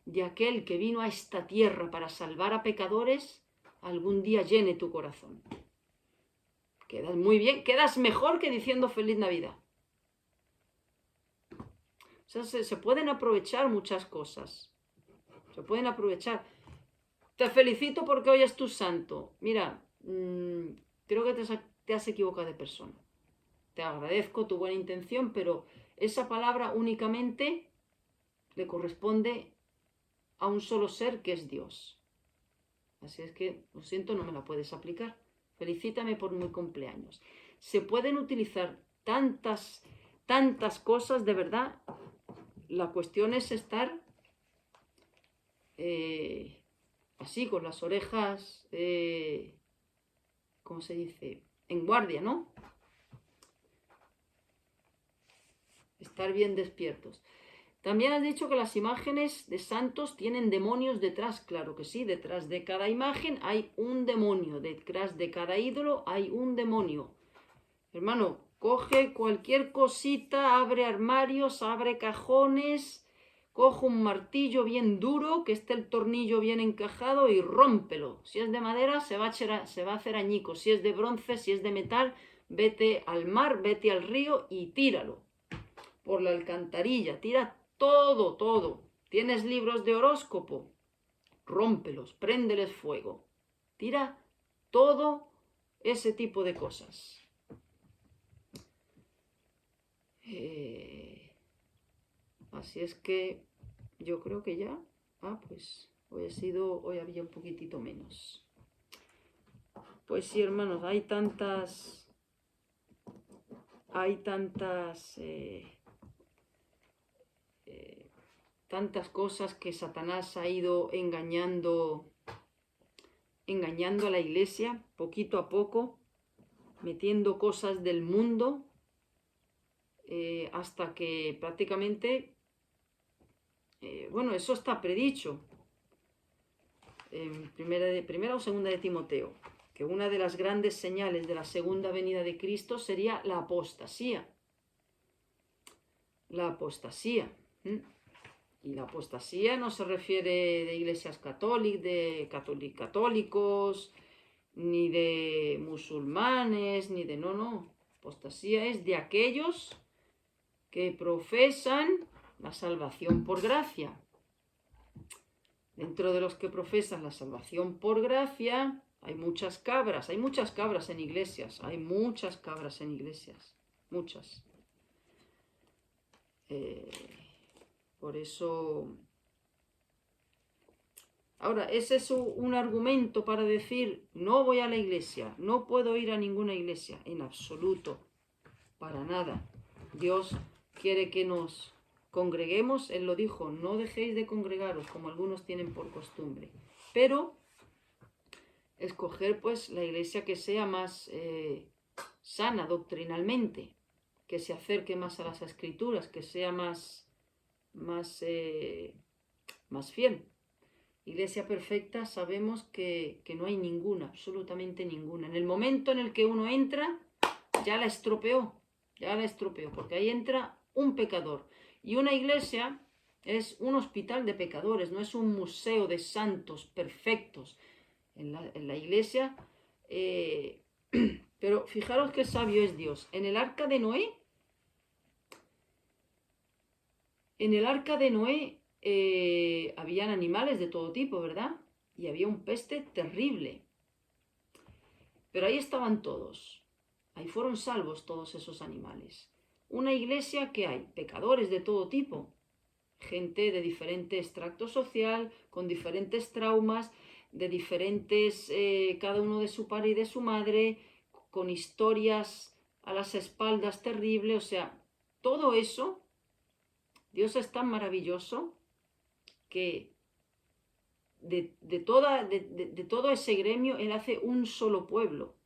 S1: de aquel que vino a esta tierra para salvar a pecadores algún día llene tu corazón. Quedas muy bien, quedas mejor que diciendo feliz Navidad. O sea, se pueden aprovechar muchas cosas. Se pueden aprovechar. Te felicito porque hoy es tu santo. Mira, creo que te has equivocado de persona. Te agradezco tu buena intención, pero esa palabra únicamente le corresponde a un solo ser que es Dios. Así es que, lo siento, no me la puedes aplicar. Felicítame por mi cumpleaños. Se pueden utilizar tantas cosas, de verdad. La cuestión es estar así, con las orejas, ¿cómo se dice? En guardia, ¿no? Estar bien despiertos. También has dicho que las imágenes de santos tienen demonios detrás. Claro que sí, detrás de cada imagen hay un demonio. Detrás de cada ídolo hay un demonio. Hermano, coge cualquier cosita, abre armarios, abre cajones, coge un martillo bien duro, que esté el tornillo bien encajado y rómpelo. Si es de madera, se va a hacer añicos. Si es de bronce, si es de metal, vete al mar, vete al río y tíralo. Por la alcantarilla, tira todo. ¿Tienes libros de horóscopo? Rómpelos, préndeles fuego. Tira todo ese tipo de cosas. Así es que yo creo que ya. Pues hoy había un poquitito menos. Pues sí, hermanos, hay tantas cosas que Satanás ha ido engañando a la iglesia poquito a poco, metiendo cosas del mundo, hasta que prácticamente, bueno, eso está predicho en primera o segunda de Timoteo, que una de las grandes señales de la segunda venida de Cristo sería la apostasía. La apostasía. Y la apostasía no se refiere de iglesias católicos, ni de musulmanes, ni de... No. Apostasía es de aquellos que profesan la salvación por gracia. Dentro de los que profesan la salvación por gracia hay muchas cabras en iglesias, muchas. Por eso... Ahora, ¿es eso un argumento para decir no voy a la iglesia, no puedo ir a ninguna iglesia? En absoluto, para nada. Dios quiere que nos congreguemos, Él lo dijo, no dejéis de congregaros como algunos tienen por costumbre, pero escoger pues la iglesia que sea más sana doctrinalmente, que se acerque más a las escrituras, que sea más fiel. Iglesia perfecta sabemos que no hay ninguna, absolutamente ninguna. En el momento en el que uno entra, ya la estropeó, porque ahí entra un pecador. Y una iglesia es un hospital de pecadores, no es un museo de santos perfectos. En la iglesia, pero fijaros qué sabio es Dios. En el arca de Noé, habían animales de todo tipo, ¿verdad? Y había un peste terrible. Pero ahí estaban todos. Ahí fueron salvos todos esos animales. Una iglesia que hay pecadores de todo tipo. Gente de diferente extracto social, con diferentes traumas, de diferentes, cada uno de su padre y de su madre, con historias a las espaldas terribles. O sea, todo eso, Dios es tan maravilloso que de todo ese gremio Él hace un solo pueblo.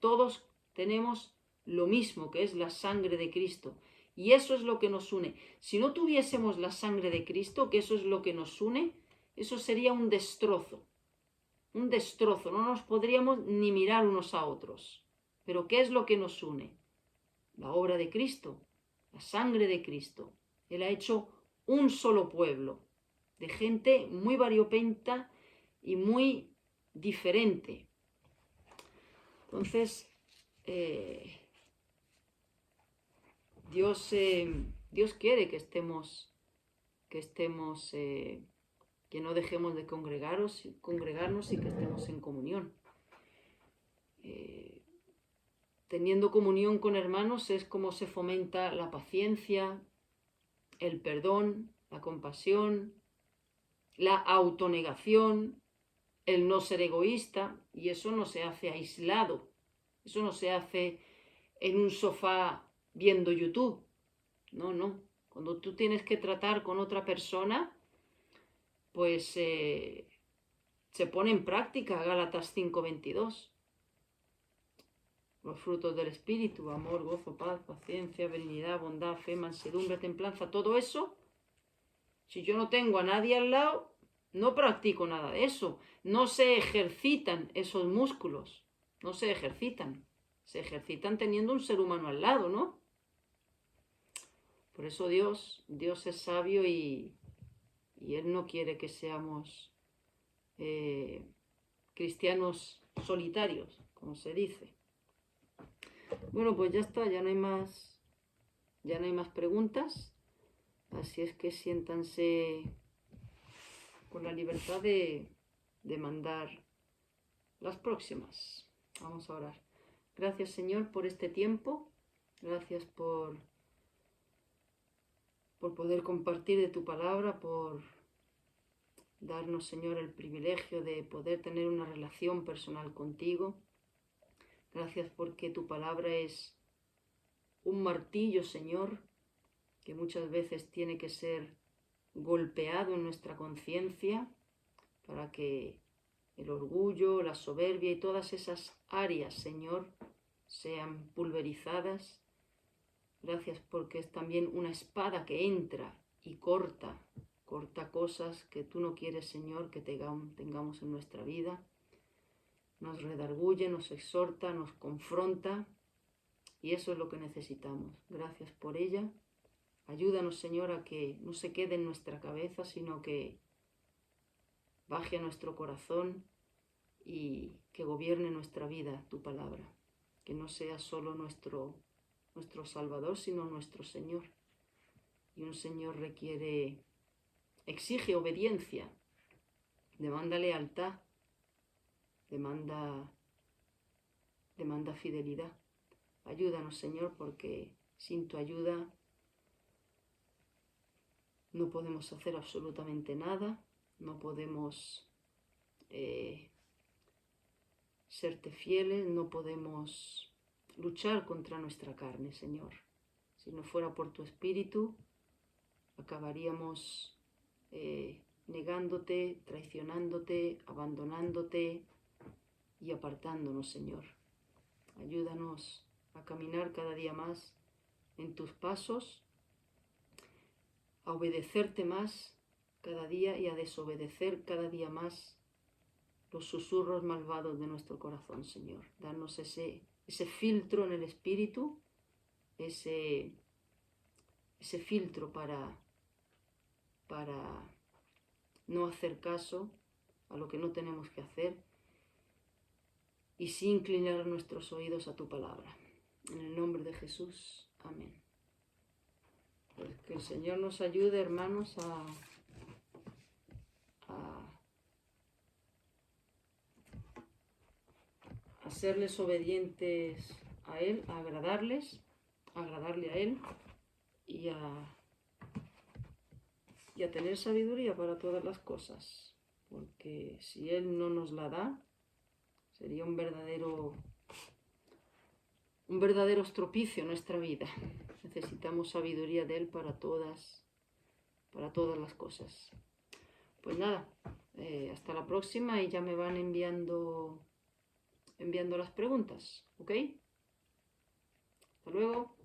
S1: Todos tenemos lo mismo, que es la sangre de Cristo. Y eso es lo que nos une. Si no tuviésemos la sangre de Cristo, que eso es lo que nos une, eso sería un destrozo. Un destrozo. No nos podríamos ni mirar unos a otros. Pero ¿qué es lo que nos une? La obra de Cristo, la sangre de Cristo. Él ha hecho un solo pueblo, de gente muy variopinta y muy diferente. Entonces, Dios Dios quiere que que no dejemos de congregarnos y que estemos en comunión. Teniendo comunión con hermanos es como se fomenta la paciencia, el perdón, la compasión, la autonegación, el no ser egoísta, y eso no se hace aislado, eso no se hace en un sofá viendo YouTube. No, no. Cuando tú tienes que tratar con otra persona, pues se pone en práctica Gálatas 5:22. Los frutos del Espíritu, amor, gozo, paz, paciencia, benignidad, bondad, fe, mansedumbre, templanza, todo eso, si yo no tengo a nadie al lado, no practico nada de eso. No se ejercitan esos músculos, no se ejercitan. Se ejercitan teniendo un ser humano al lado, ¿no? Por eso Dios es sabio y Él no quiere que seamos cristianos solitarios, como se dice. Bueno, pues ya está, ya no hay más preguntas, así es que siéntanse con la libertad de mandar las próximas. Vamos a orar. Gracias, Señor, por este tiempo, gracias por poder compartir de tu palabra, por darnos, Señor, el privilegio de poder tener una relación personal contigo. Gracias porque tu palabra es un martillo, Señor, que muchas veces tiene que ser golpeado en nuestra conciencia para que el orgullo, la soberbia y todas esas áreas, Señor, sean pulverizadas. Gracias porque es también una espada que entra y corta cosas que tú no quieres, Señor, que tengamos en nuestra vida. Nos redarguye, nos exhorta, nos confronta y eso es lo que necesitamos. Gracias por ella. Ayúdanos, Señor, a que no se quede en nuestra cabeza, sino que baje a nuestro corazón y que gobierne nuestra vida tu palabra. Que no sea solo nuestro Salvador, sino nuestro Señor. Y un Señor exige obediencia, demanda lealtad, demanda fidelidad. Ayúdanos, Señor, porque sin tu ayuda no podemos hacer absolutamente nada, no podemos serte fieles, no podemos luchar contra nuestra carne, Señor. Si no fuera por tu Espíritu, acabaríamos negándote, traicionándote, abandonándote y apartándonos, Señor. Ayúdanos a caminar cada día más en tus pasos, a obedecerte más cada día y a desobedecer cada día más los susurros malvados de nuestro corazón, Señor. Danos ese filtro en el Espíritu, ese filtro para no hacer caso a lo que no tenemos que hacer y sí inclinar nuestros oídos a tu palabra. En el nombre de Jesús. Amén. Pues que el Señor nos ayude, hermanos, a serles obedientes a Él, a agradarle a Él y a tener sabiduría para todas las cosas, porque si Él no nos la da, sería un verdadero estropicio en nuestra vida. Necesitamos sabiduría de Él para todas las cosas. Pues nada, hasta la próxima y ya me van enviando las preguntas, ¿ok? Hasta luego.